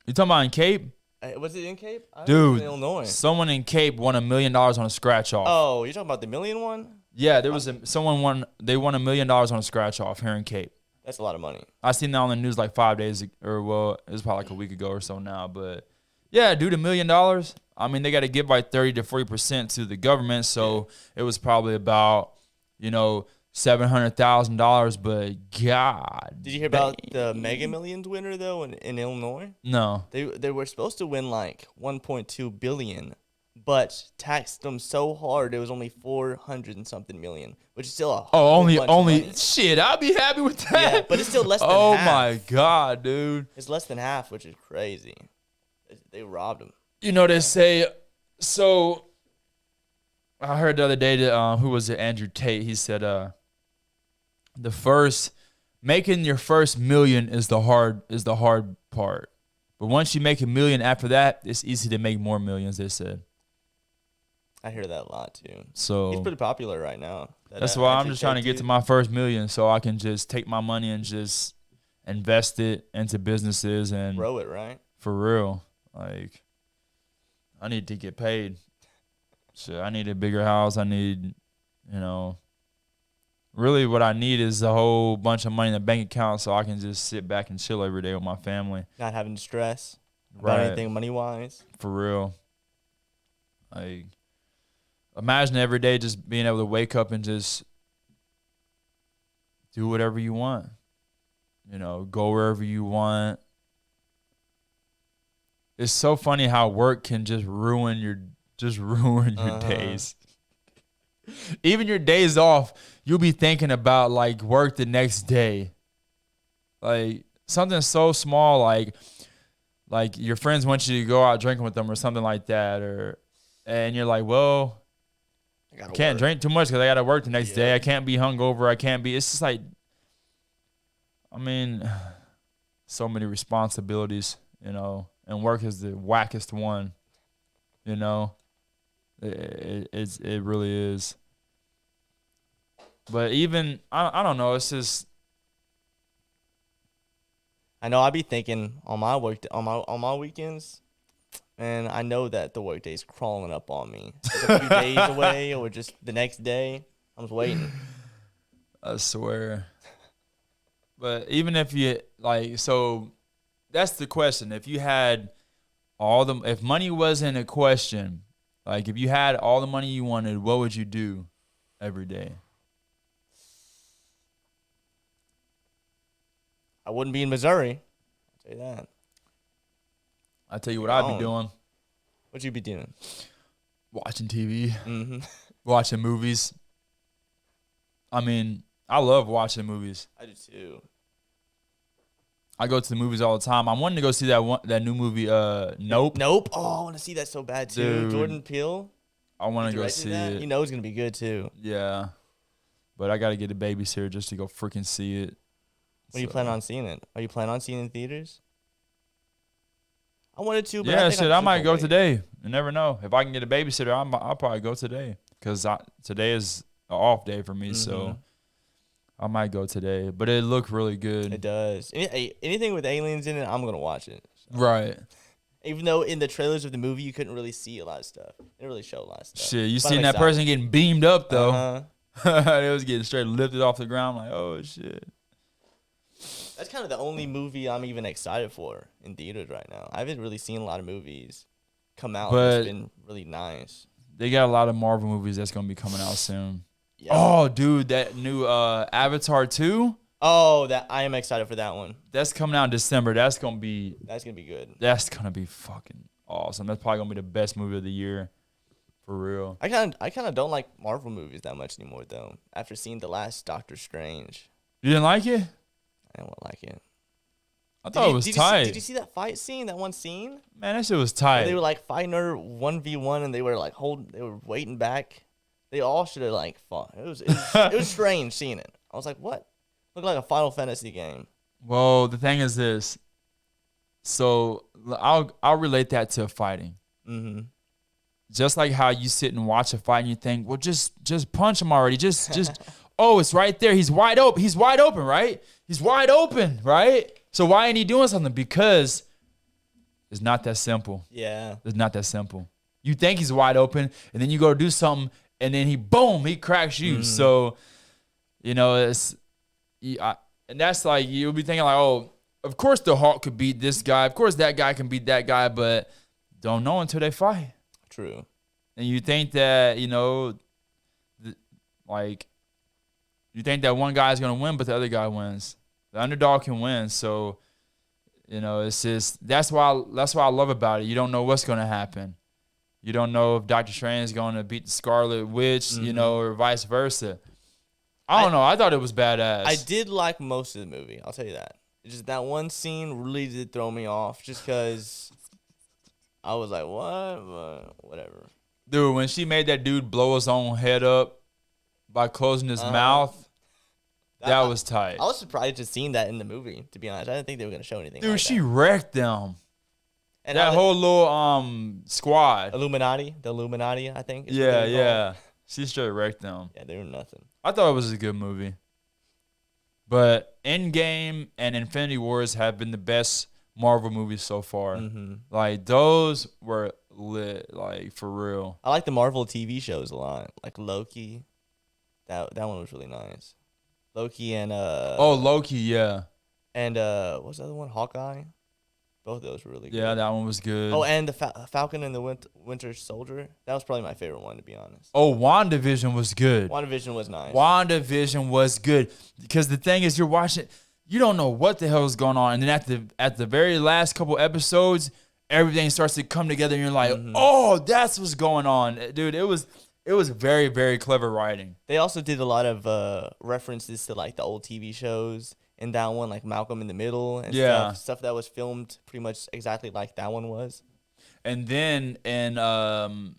You talking about in Cape? Was it in Cape? I Dude, it was in Illinois. Someone in Cape won $1 million on a scratch off. Oh, you're talking about the million one? Yeah, there was they won $1 million on a scratch off here in Cape. That's a lot of money. I seen that on the news like 5 days or well, it was probably like a week ago or so now. But yeah, dude, $1 million. I mean, they got to give like 30 to 40% to the government, so it was probably about $700,000. But God, Did you hear about the Mega Millions winner though in Illinois? No. They were supposed to win like 1.2 billion, but taxed them so hard it was only 400 and something million, which is still a whole bunch of money. Shit. I'd be happy with that. Yeah, but it's still less than half. Oh my God, dude. It's less than half, which is crazy. They robbed him. They say, so I heard the other day that, who was it? Andrew Tate. He said, making your first million is the hard part. But once you make $1 million after that, it's easy to make more millions, they said. I hear that a lot too. So he's pretty popular right now. That's why I'm just trying to get to my first $1 million so I can just take my money and just invest it into businesses and grow it, right? For real. Like, I need to get paid. Shit, I need a bigger house. I need, really what I need is a whole bunch of money in the bank account so I can just sit back and chill every day with my family. Not having to stress about anything money-wise. For real. Like, imagine every day just being able to wake up and just do whatever you want. Go wherever you want. It's so funny how work can just ruin your days. Even your days off, you'll be thinking about like work the next day. Like something so small, like your friends want you to go out drinking with them or something like that, and you're like, well, I can't drink too much because I got to work the next day. I can't be hungover. It's just like, I mean, so many responsibilities, and work is the wackest one, It really is. But even I don't know. It's just. I know. I be thinking on my on my weekends, and I know that the work day's crawling up on me. It's a few days away, or just the next day. I'm just waiting. I swear. But even if you so that's the question. If you had if money wasn't a question, like if you had all the money you wanted, what would you do every day? I wouldn't be in Missouri. I'll tell you that. I'll tell you what I'd be doing. What'd you be doing? Watching TV. Mm-hmm. Watching movies. I mean, I love watching movies. I do too. I go to the movies all the time. I'm wanting to go see that new movie, Nope. Nope. Oh, I want to see that so bad too. Dude, Jordan Peele. I want to go see it. You know it's gonna be good too. Yeah, but I got to get a babysitter just to go freaking see it. When you plan on seeing it? Are you planning on seeing it in theaters? I wanted to, but I might go today. You never know. If I can get a babysitter, I'll probably go today because today is an off day for me, so I might go today. But it looked really good. It does. Anything with aliens in it, I'm gonna watch it. So. Right. Even though in the trailers of the movie you couldn't really see a lot of stuff. They didn't really show a lot of stuff. Shit, you seen that person getting beamed up though? Uh-huh. It was getting straight lifted off the ground. Like, oh shit. That's kind of the only movie I'm even excited for in theaters right now. I haven't really seen a lot of movies come out that's been really nice. They got a lot of Marvel movies that's going to be coming out soon. Yeah. Oh, dude, that new Avatar 2? Oh, that I am excited for that one. That's coming out in December. That's going to be good. That's going to be fucking awesome. That's probably going to be the best movie of the year. For real. I kind of don't like Marvel movies that much anymore though. After seeing the last Doctor Strange. You didn't like it? I don't like it. I thought it was tight. Did you see that fight scene? That one scene? Man, that shit was tight. They were like fighting her 1v1, and they were like they were waiting back. They all should have like fought. It was strange seeing it. I was like, what? Looked like a Final Fantasy game. Well, the thing is this. So I'll relate that to fighting. Mm-hmm. Just like how you sit and watch a fight and you think, well, just punch him already. Just oh, it's right there. He's wide open. He's wide open, right? He's wide open, right? So why ain't he doing something? Because it's not that simple. Yeah. It's not that simple. You think he's wide open, and then you go do something, and then he cracks you. Mm-hmm. So, And that's like, you'll be thinking like, oh, of course the Hulk could beat this guy. Of course that guy can beat that guy, but don't know until they fight. True. And you think that, you think that one guy's going to win, but the other guy wins. The underdog can win. So, it's just, that's why I love about it. You don't know what's going to happen. You don't know if Doctor Strange is going to beat the Scarlet Witch, or vice versa. I don't know. I thought it was badass. I did like most of the movie. I'll tell you that. It's just that one scene really did throw me off, just because I was like, what? But whatever. Dude, when she made that dude blow his own head up by closing his mouth, that was tight. I was surprised to see that in the movie, to be honest. I didn't think they were going to show anything Dude, like she that. wrecked them. And that whole little squad. The Illuminati, I think. Yeah. She straight wrecked them. Yeah, they were nothing. I thought it was a good movie. But Endgame and Infinity Wars have been the best Marvel movies so far. Mm-hmm. Like, those were lit, like, for real. I like the Marvel TV shows a lot. Like Loki. That one was really nice. Loki and Loki, yeah. And what's the other one? Hawkeye. Both of those were really good. Yeah, that one was good. Oh, and the Falcon and the Winter Soldier. That was probably my favorite one, to be honest. Oh, WandaVision was good. WandaVision was nice. WandaVision was good. Because the thing is, you're watching, you don't know what the hell is going on. And then at the very last couple episodes, everything starts to come together and you're like, oh, that's what's going on. Dude, it was very, very clever writing. They also did a lot of references to like the old TV shows in that one, like Malcolm in the Middle and stuff that was filmed pretty much exactly like that one was. And then in the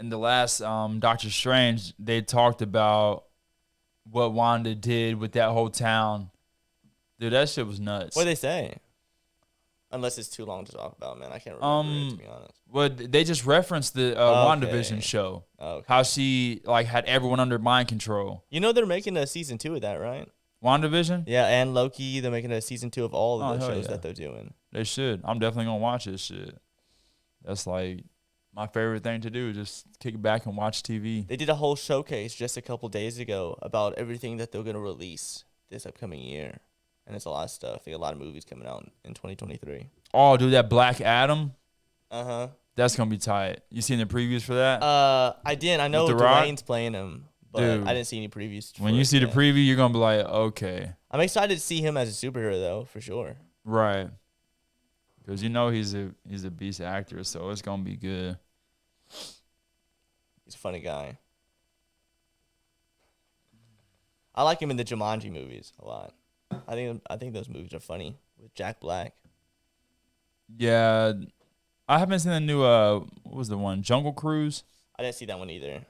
last Doctor Strange, they talked about what Wanda did with that whole town. Dude, that shit was nuts. What did they say? Unless it's too long to talk about, man. I can't remember it, to be honest. Well, they just referenced the WandaVision show. Okay. How she had everyone under mind control. They're making a season 2 of that, right? WandaVision? Yeah, and Loki. They're making a season 2 of all of the shows that they're doing. They should. I'm definitely gonna watch this shit. That's like my favorite thing to do. Just kick back and watch TV. They did a whole showcase just a couple days ago about everything that they're gonna release this upcoming year. And it's a lot of stuff. They got a lot of movies coming out in 2023. Oh, dude, that Black Adam? Uh-huh. That's going to be tight. You seen the previews for that? I didn't. I know Dwayne's playing him, but dude, I didn't see any previews. When you see the preview, you're going to be like, okay. I'm excited to see him as a superhero, though, for sure. Right. Because he's a beast actor, so it's going to be good. He's a funny guy. I like him in the Jumanji movies a lot. I think those movies are funny with Jack Black. Yeah, I haven't seen the new what was the one, Jungle Cruise? I didn't see that one either.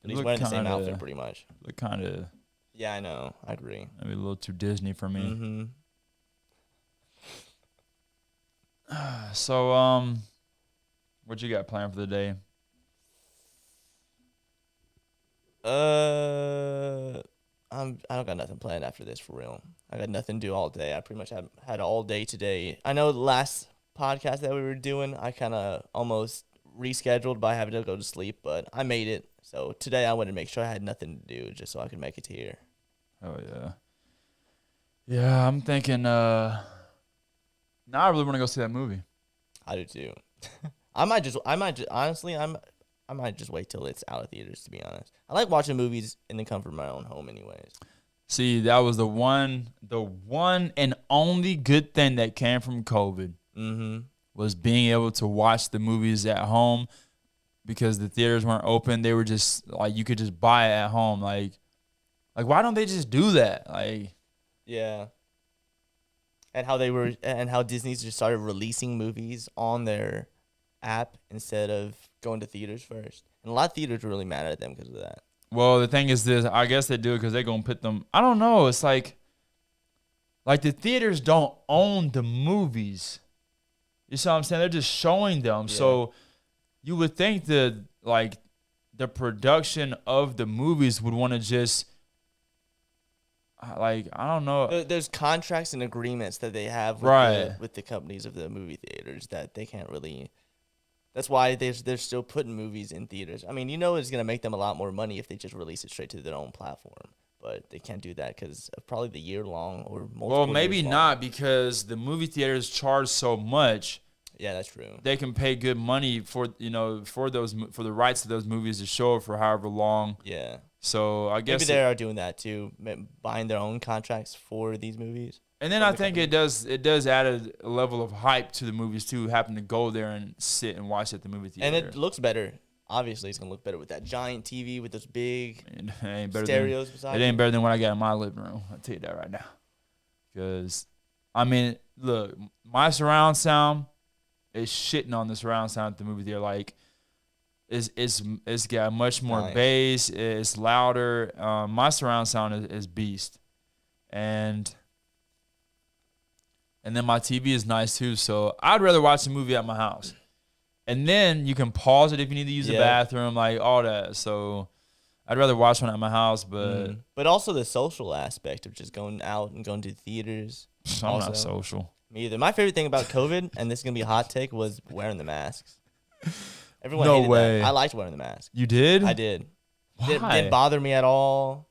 But he's wearing the same outfit pretty much. Look kind of. Yeah, I know. I agree. Maybe a little too Disney for me. Mm-hmm. So what you got planned for the day? I don't got nothing planned after this, for real. I got nothing to do all day. I pretty much had all day today. I know the last podcast that we were doing, I kind of almost rescheduled by having to go to sleep, but I made it. So today I wanted to make sure I had nothing to do just so I could make it to here. Oh, yeah. Yeah, I'm thinking, now I really want to go see that movie. I do too. I might just wait till it's out of theaters, to be honest. I like watching movies in the comfort of my own home anyways. See, that was the one and only good thing that came from COVID was being able to watch the movies at home because the theaters weren't open. They were just, like, you could just buy it at home. Like why don't they just do that? Like, yeah. And how Disney's just started releasing movies on their app instead of going to theaters first. And a lot of theaters are really mad at them because of that. Well, the thing is this. I guess they do it because they're going to put them. I don't know. It's like the theaters don't own the movies. You see what I'm saying? They're just showing them. Yeah. So you would think that, like, the production of the movies would want to just, like, I don't know. There's contracts and agreements that they have with the companies of the movie theaters that they can't really. That's why they're still putting movies in theaters. I mean, it's going to make them a lot more money if they just release it straight to their own platform. but they can't do that because of probably the year long or multiple. Well, maybe years long. not because the movie theaters charge so much. Yeah, that's true. They can pay good money for for the rights to those movies to show for however long. Yeah. So I guess Maybe they are doing that too, buying their own contracts for these movies. And then I think it does add a level of hype to the movies too, having to go there and sit and watch at the movie theater. And it looks better. Obviously, it's gonna look better with that giant TV with those big It ain't better stereos beside it ain't better than what I got in my living room. I'll tell you that right now. Because I mean, look, my surround sound is shitting on the surround sound at the movie theater. Like, it's got much more bass. It's louder. My surround sound is beast, and then my TV is nice too. So I'd rather watch a movie at my house, and then you can pause it if you need to use the bathroom, like all that. So I'd rather watch one at my house, but also the social aspect of just going out and going to theaters. I'm not social. Me either. My favorite thing about COVID, and this is gonna be a hot take, was wearing the masks. Everyone No hated way. that. I liked wearing the mask. You did? I did. Why? Didn't bother me at all.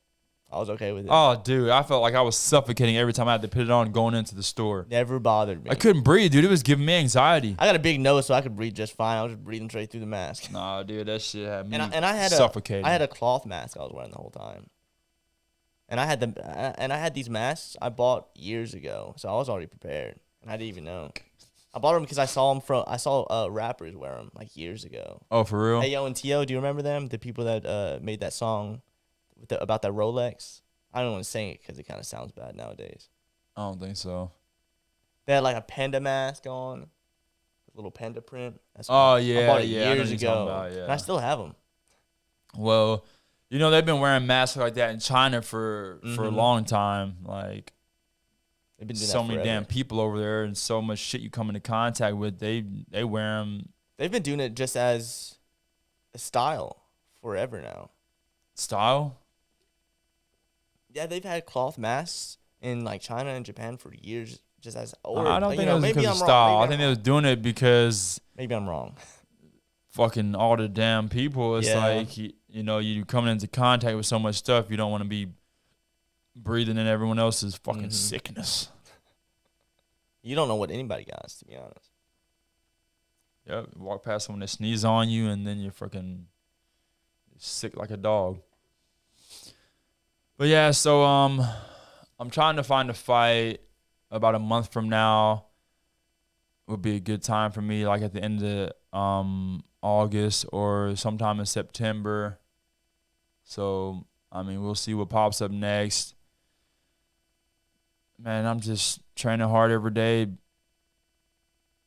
I was okay with it. Oh, dude, I felt like I was suffocating every time I had to put it on going into the store. Never bothered me. I couldn't breathe, dude. It was giving me anxiety. I got a big nose, so I could breathe just fine. I was just breathing straight through the mask. Nah, dude, that shit had me And I had suffocating. I had a cloth mask I was wearing the whole time. And I had these masks I bought years ago, so I was already prepared, and I didn't even know. I bought them because I saw rappers wear them like years ago. Oh, for real? Hey Yo and T.O., do you remember them? The people that made that song about that Rolex. I don't want to sing it because it kind of sounds bad nowadays. I don't think so. They had like a panda mask on, a little panda print. I Oh, yeah, bought it yeah, I know years what you're talking ago, about, yeah. and I still have them. Well, you know, they've been wearing masks like that in China for a long time. Like, They've been doing so that many forever. damn people over there and so much shit you come into contact with. They wear them. They've been doing it just as a style forever now. Style? Yeah, they've had cloth masks in like China and Japan for years, just as. Or, I don't think it was maybe because of I'm style. wrong. I think they was doing it because Maybe I'm wrong. fucking all the damn people. It's Yeah. like, you know, you coming into contact with so much stuff, you don't want to be breathing in everyone else's fucking sickness. You don't know what anybody got, to be honest. Yep, walk past someone that sneeze on you, and then you're fucking sick like a dog. But yeah, so I'm trying to find a fight about a month from now. Would be a good time for me, like at the end of August or sometime in September. So I mean, we'll see what pops up next. Man, I'm just training hard every day,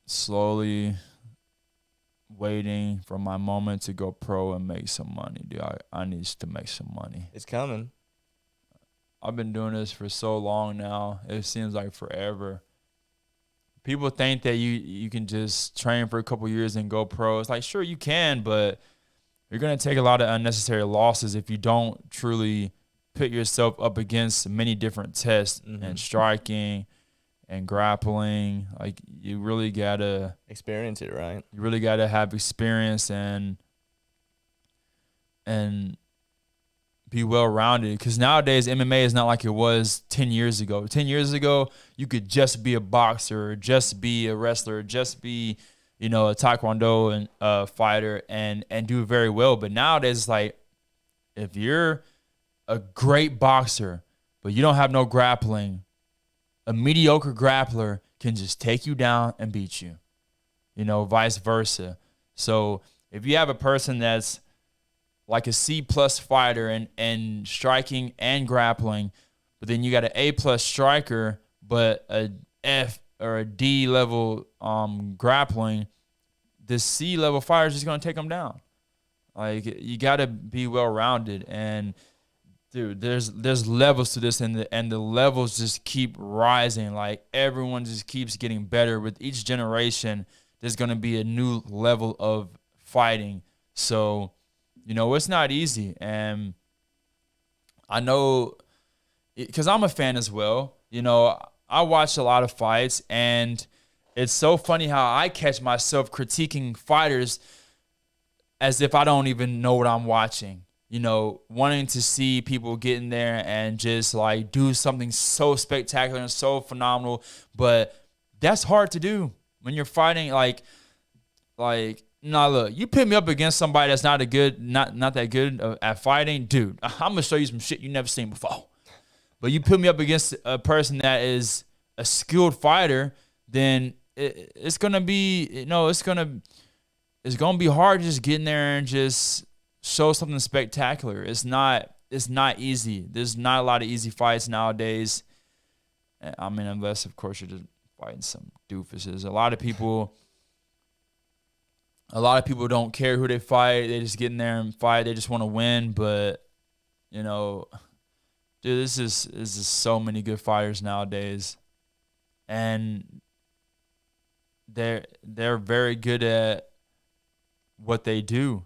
slowly waiting for my moment to go pro and make some money, dude. I need to make some money. It's coming. I've been doing this for so long now. It seems like forever. People think that you can just train for a couple years and go pro. It's like, sure, you can, but you're going to take a lot of unnecessary losses if you don't truly put yourself up against many different tests and striking and grappling. Like, you really got to Experience it, right? you really got to have experience and be well-rounded, because nowadays MMA is not like it was 10 years ago. 10 years ago, you could just be a boxer, just be a wrestler, just be, you know, a taekwondo and fighter and do very well. But nowadays, it's like, if you're a great boxer, but you don't have no grappling, a mediocre grappler can just take you down and beat you, you know, vice versa. So if you have a person that's like a C+ fighter and striking and grappling, but then you got an A+ striker, but a F or a D level grappling, the C level fighter is just gonna take them down. Like, you gotta be well rounded, and dude, there's levels to this, and the levels just keep rising. Like, everyone just keeps getting better with each generation. There's gonna be a new level of fighting. So, you know, it's not easy. And I know, because I'm a fan as well, you know, I watch a lot of fights, and it's so funny how I catch myself critiquing fighters as if I don't even know what I'm watching. wanting to see people get in there and just like do something so spectacular and so phenomenal. But that's hard to do when you're fighting. Nah, look, you put me up against somebody that's not that good at fighting, dude. I'm gonna show you some shit you never seen before. But you put me up against a person that is a skilled fighter, then it's gonna be, it's gonna be hard just getting there and just show something spectacular. It's not easy. There's not a lot of easy fights nowadays. I mean, unless of course you're just fighting some doofuses. A lot of people don't care who they fight. They just get in there and fight. They just want to win. But dude, this is so many good fighters nowadays, and they're very good at what they do.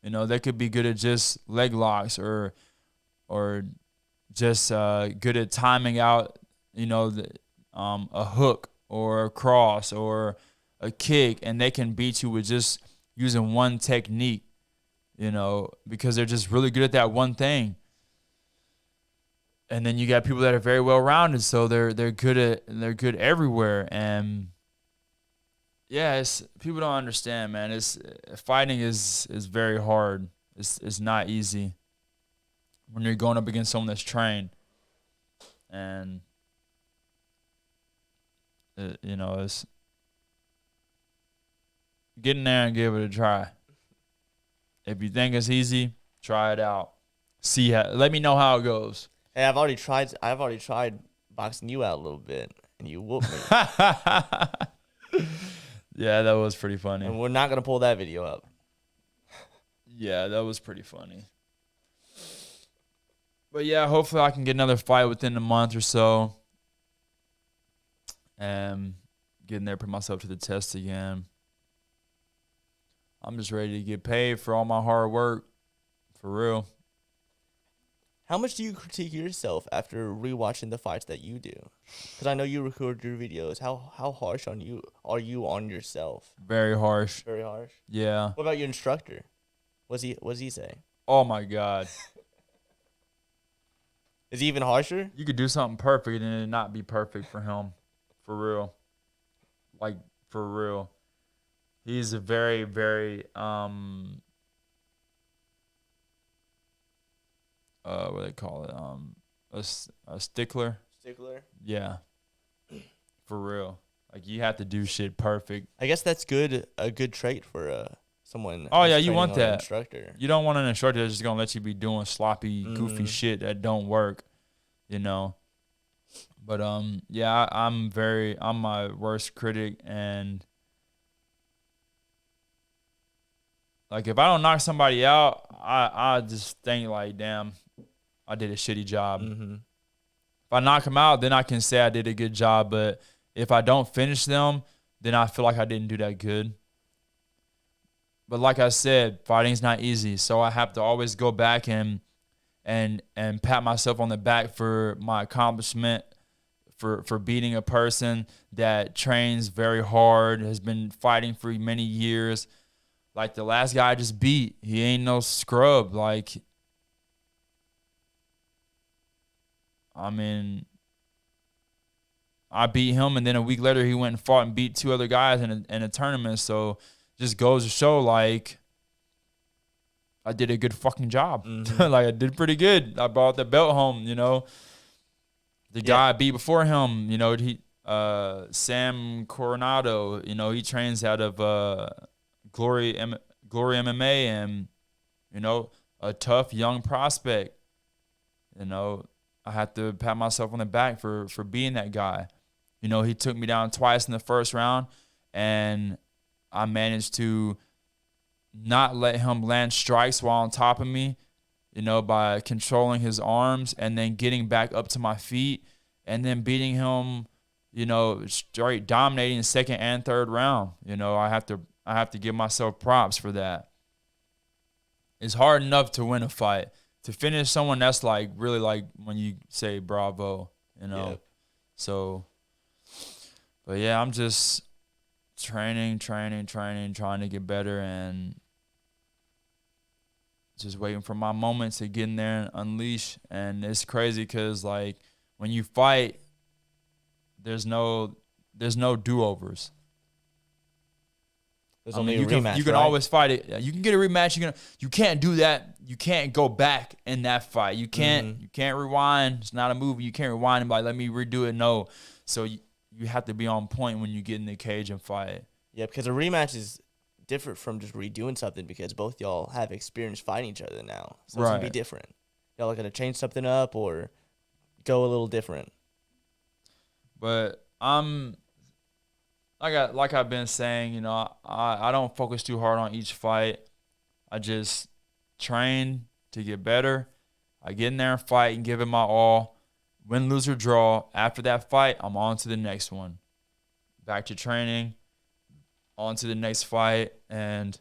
They could be good at just leg locks or just good at timing out, a hook or a cross or a kick, and they can beat you with just using one technique, because they're just really good at that one thing. And then you got people that are very well rounded, so they're good everywhere. And yeah, people don't understand, man. Fighting is very hard. It's not easy when you're going up against someone that's trained, and it's get in there and give it a try. If you think it's easy, try it out. Let me know how it goes. Hey, I've already tried boxing you out a little bit, and you whooped me. Yeah, that was pretty funny. And we're not gonna pull that video up. Yeah, that was pretty funny. But yeah, hopefully I can get another fight within a month or so. And get in there, put myself to the test again. I'm just ready to get paid for all my hard work. For real. How much do you critique yourself after rewatching the fights that you do? Because I know you record your videos. How harsh are you on yourself? Very harsh. Very harsh. Yeah. What about your instructor? What's he say? Oh my God. Is he even harsher? You could do something perfect and it not be perfect for him. For real. Like, for real. He's a very, very what do they call it? A stickler. Stickler. Yeah. For real. Like, you have to do shit perfect. I guess that's a good trait for someone. Oh yeah, you want that. Instructor. You don't want an instructor that's just gonna let you be doing sloppy, goofy shit that don't work. But yeah, I'm my worst critic, and like if I don't knock somebody out, I just think like, damn, I did a shitty job. Mm-hmm. If I knock them out, then I can say I did a good job. But if I don't finish them, then I feel like I didn't do that good. But like I said, fighting's not easy, so I have to always go back and pat myself on the back for my accomplishment, for beating a person that trains very hard, has been fighting for many years. Like the last guy I just beat, he ain't no scrub. Like, I mean, I beat him, and then a week later he went and fought and beat two other guys in a tournament. So just goes to show, like, I did a good fucking job. Mm-hmm. Like, I did pretty good. I brought the belt home, The guy I beat before him, Sam Coronado, he trains out of Glory MMA, and, a tough young prospect. I have to pat myself on the back for being that guy. He took me down twice in the first round, and I managed to not let him land strikes while on top of me, by controlling his arms and then getting back up to my feet and then beating him, straight dominating the second and third round. I have to give myself props for that. It's hard enough to win a fight. To finish someone, that's like really like when you say bravo, Yep. So, but yeah, I'm just training, trying to get better, and just waiting for my moment to get in there and unleash. And it's crazy because like when you fight, there's no do-overs. There's only a you rematch, can right? always fight it. You can get a rematch. You can't do that. You can't go back in that fight. You can't rewind. It's not a movie. You can't rewind and be like, let me redo it. No. So you have to be on point when you get in the cage and fight. Yeah, because a rematch is different from just redoing something because both y'all have experience fighting each other now. So it's going to be Right. different. Y'all are going to change something up or go a little different. But like I've been saying, you know, I don't focus too hard on each fight. I just train to get better. I get in there and fight and give it my all. Win, lose, or draw. After that fight, I'm on to the next one. Back to training, on to the next fight. And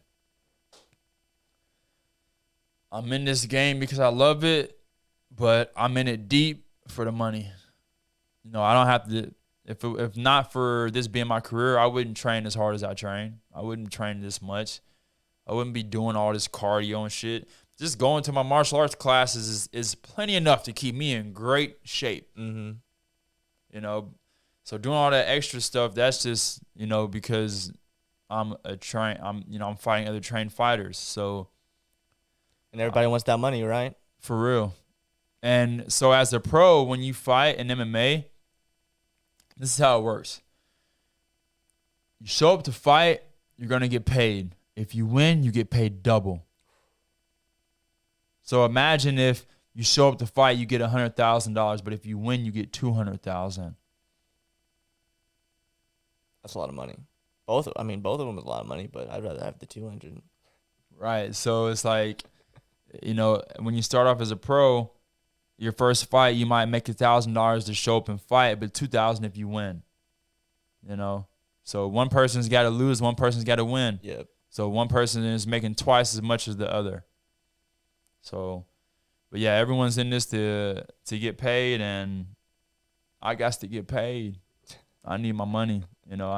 I'm in this game because I love it, but I'm in it deep for the money. You know, I don't have to. If not for this being my career, I wouldn't train as hard as I train. I wouldn't train this much. I wouldn't be doing all this cardio and shit. Just going to my martial arts classes is plenty enough to keep me in great shape. Mm-hmm. You know, so doing all that extra stuff, that's just, you know, because I'm fighting other trained fighters. So And everybody wants that money, right? for real. And so as a pro, when you fight in MMA, this is how it works. You show up to fight, you're going to get paid. If you win, you get paid double. So imagine if you show up to fight, you get $100,000, but if you win, you get $200,000. That's a lot of money. Both of them is a lot of money, but I'd rather have the 200. Right. So it's like, you know, when you start off as a pro, your first fight, you might make $1,000 to show up and fight, but $2,000 if you win. You know, so one person's got to lose, one person's got to win. Yep. So one person is making twice as much as the other. So, but yeah, everyone's in this to get paid, and I got to get paid. I need my money. You know,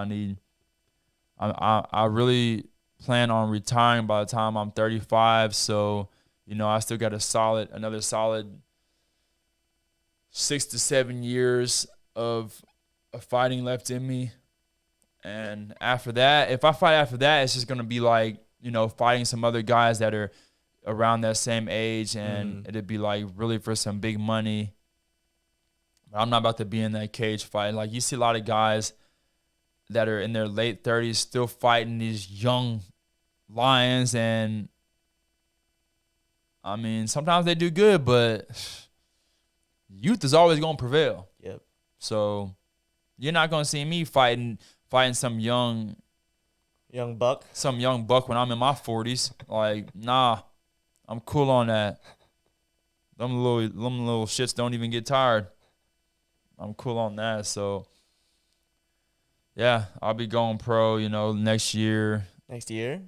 I really plan on retiring by the time I'm 35. So, you know, I still got another solid 6 to 7 years of fighting left in me. And after that, if I fight after that, it's just going to be like, you know, fighting some other guys that are around that same age, and it'd be like really for some big money. But I'm not about to be in that cage fight. Like, you see a lot of guys that are in their late 30s still fighting these young lions, and I mean, sometimes they do good, but youth is always going to prevail. Yep. So you're not going to see me fighting some young buck. When I'm in my 40s. Like, nah, I'm cool on that. Them little shits don't even get tired. I'm cool on that. So yeah, I'll be going pro, you know, next year. Next year?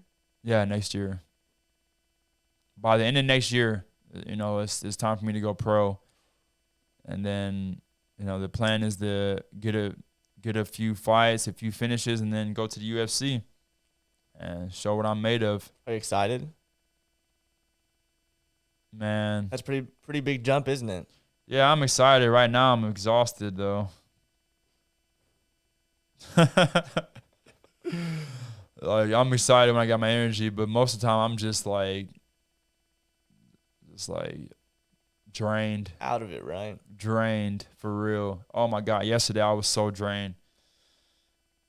Yeah, next year. By the end of next year, you know, it's time for me to go pro. And then, you know, the plan is to get a few fights, a few finishes, and then go to the UFC and show what I'm made of. Are you excited? Man. That's pretty big jump, isn't it? Yeah, I'm excited. Right now, I'm exhausted, though. Like, I'm excited when I got my energy, but most of the time, I'm just like drained. Out of it, right? Drained, for real. Oh, my God. Yesterday, I was so drained.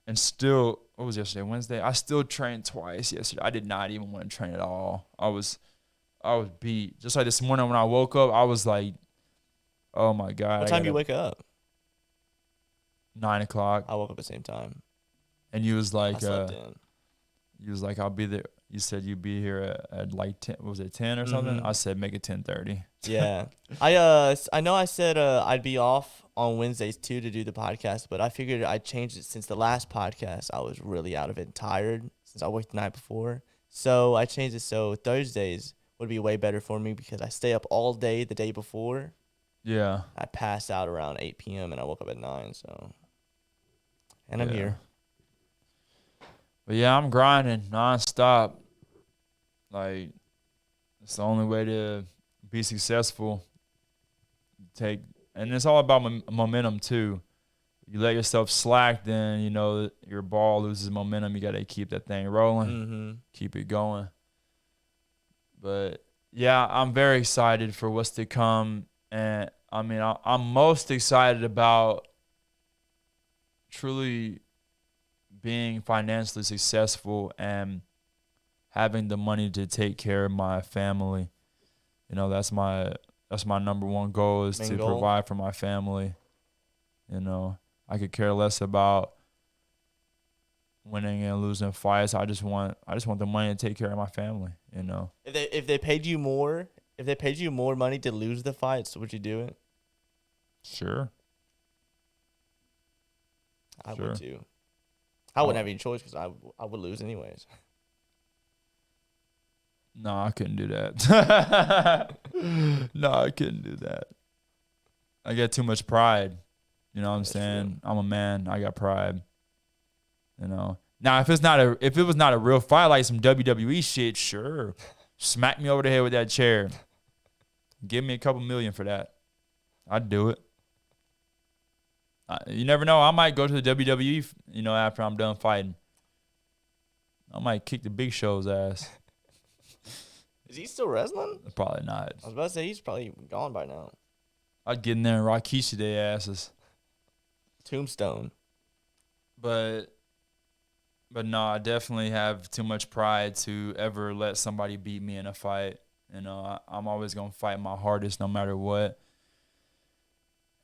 And still, what was yesterday? Wednesday? I still trained twice yesterday. I did not even want to train at all. I was beat. Just like this morning when I woke up, I was like, oh, my God. What time do you wake up? 9 o'clock. I woke up at the same time. And you was like, I slept in. You was like, I'll be there. You said you'd be here at like 10. Was it 10 or something? I said make it 10:30. Yeah. I know I said I'd be off on Wednesdays too to do the podcast, but I figured I'd change it since the last podcast. I was really out of it and tired since I worked the night before. So I changed it so Thursdays would be way better for me because I stay up all day the day before. Yeah. I passed out around 8 p.m. and I woke up at 9. So, and I'm here. But yeah, I'm grinding nonstop. Like, It's the only way to be successful. And it's all about momentum too. You let yourself slack, then your ball loses momentum. You got to keep that thing rolling, keep it going. But yeah, I'm very excited for what's to come, and I mean, I'm most excited about truly being financially successful and having the money to take care of my family. That's my number one goal is to provide for my family. I could care less about winning and losing fights. I just want the money to take care of my family. If they paid you more money to lose the fights, would you do it? Sure. I would too. I wouldn't have any choice because I would lose anyways. No, I couldn't do that. No, I couldn't do that. I got too much pride. You know what I'm saying? True. I'm a man. I got pride. Now, if it was not a real fight, like some WWE shit, sure. Smack me over the head with that chair. Give me a couple million for that. I'd do it. You never know. I might go to the WWE, after I'm done fighting. I might kick the Big Show's ass. Is he still wrestling? Probably not. I was about to say he's probably gone by now. I'd get in there and Rikishi their asses. Tombstone. But no, I definitely have too much pride to ever let somebody beat me in a fight. I'm always going to fight my hardest no matter what.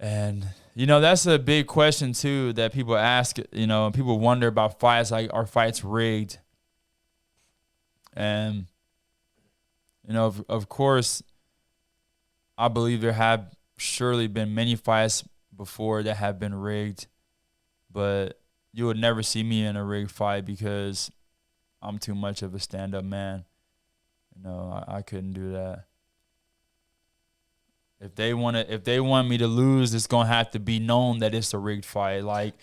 And, that's a big question, too, that people ask. People wonder about fights, like, are fights rigged? And, of course, I believe there have surely been many fights before that have been rigged. But you would never see me in a rigged fight because I'm too much of a stand-up man. I couldn't do that. If they want me to lose, it's gonna have to be known that it's a rigged fight. Like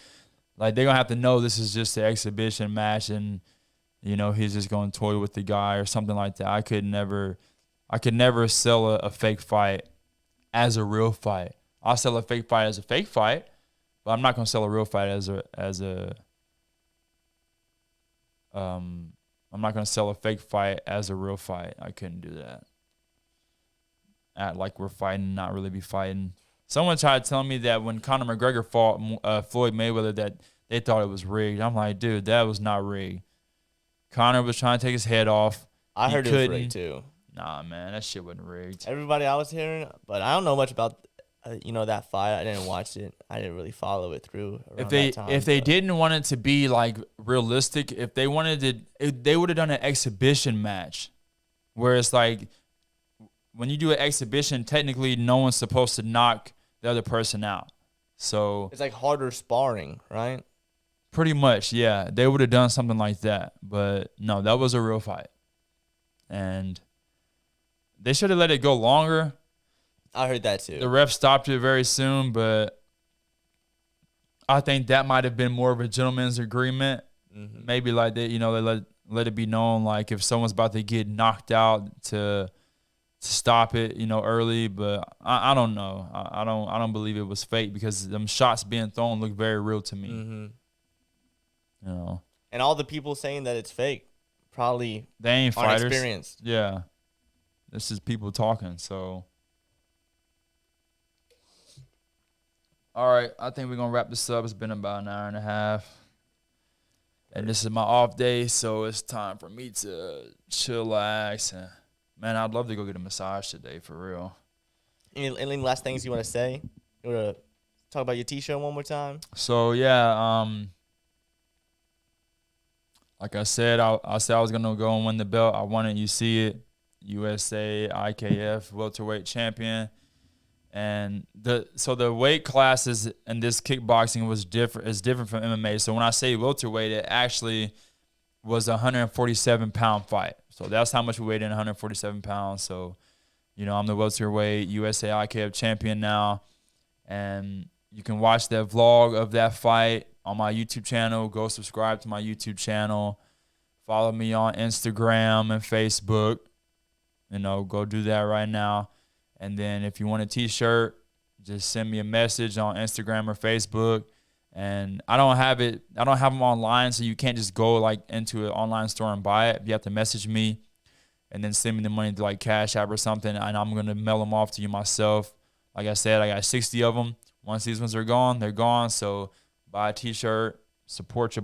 they're gonna have to know this is just an exhibition match, and he's just gonna toy with the guy or something like that. I could never sell a fake fight as a real fight. I'll sell a fake fight as a fake fight, but I'm not gonna sell a real fight I'm not gonna sell a fake fight as a real fight. I couldn't do that. Act like we're fighting, not really be fighting. Someone tried to tell me that when Conor McGregor fought Floyd Mayweather that they thought it was rigged. I'm like, dude, that was not rigged. Conor was trying to take his head off. I heard it was rigged too. Nah, man, that shit wasn't rigged. Everybody I was hearing, but I don't know much about that fight. I didn't watch it. I didn't really follow it through. If they didn't want it to be like realistic, if they wanted they would have done an exhibition match, where it's like when you do an exhibition, technically no one's supposed to knock the other person out. So it's like harder sparring, right? Pretty much, yeah. They would have done something like that, but no, that was a real fight, and they should have let it go longer. I heard that too. The ref stopped it very soon, but I think that might have been more of a gentleman's agreement. Mm-hmm. Maybe like they let it be known, like if someone's about to get knocked out to stop it, early. But I don't know. I don't believe it was fake because them shots being thrown look very real to me. Mm-hmm. And all the people saying that it's fake probably they ain't fighters. Experienced. Yeah, this is people talking. So. All right, I think we're going to wrap this up. It's been about an hour and a half. And this is my off day, so it's time for me to chillax. And, man, I'd love to go get a massage today, for real. Any last things you want to say? You want to talk about your T-shirt one more time? So, yeah, like I said, I said I was going to go and win the belt. I wanted you to see it. USA IKF welterweight champion. And the weight classes in this kickboxing is different from MMA. So when I say welterweight, it actually was a 147-pound fight. So that's how much we weighed in, 147 pounds. So, I'm the welterweight USA IKF champion now. And you can watch that vlog of that fight on my YouTube channel. Go subscribe to my YouTube channel. Follow me on Instagram and Facebook. go do that right now. And then if you want a t-shirt, just send me a message on Instagram or Facebook. And I don't have them online, so you can't just go like into an online store and buy it. You have to message me and then send me the money to like Cash App or something, and I'm going to mail them off to you myself. Like I said, I got 60 of them. Once these ones are gone, they're gone. So buy a t-shirt, support your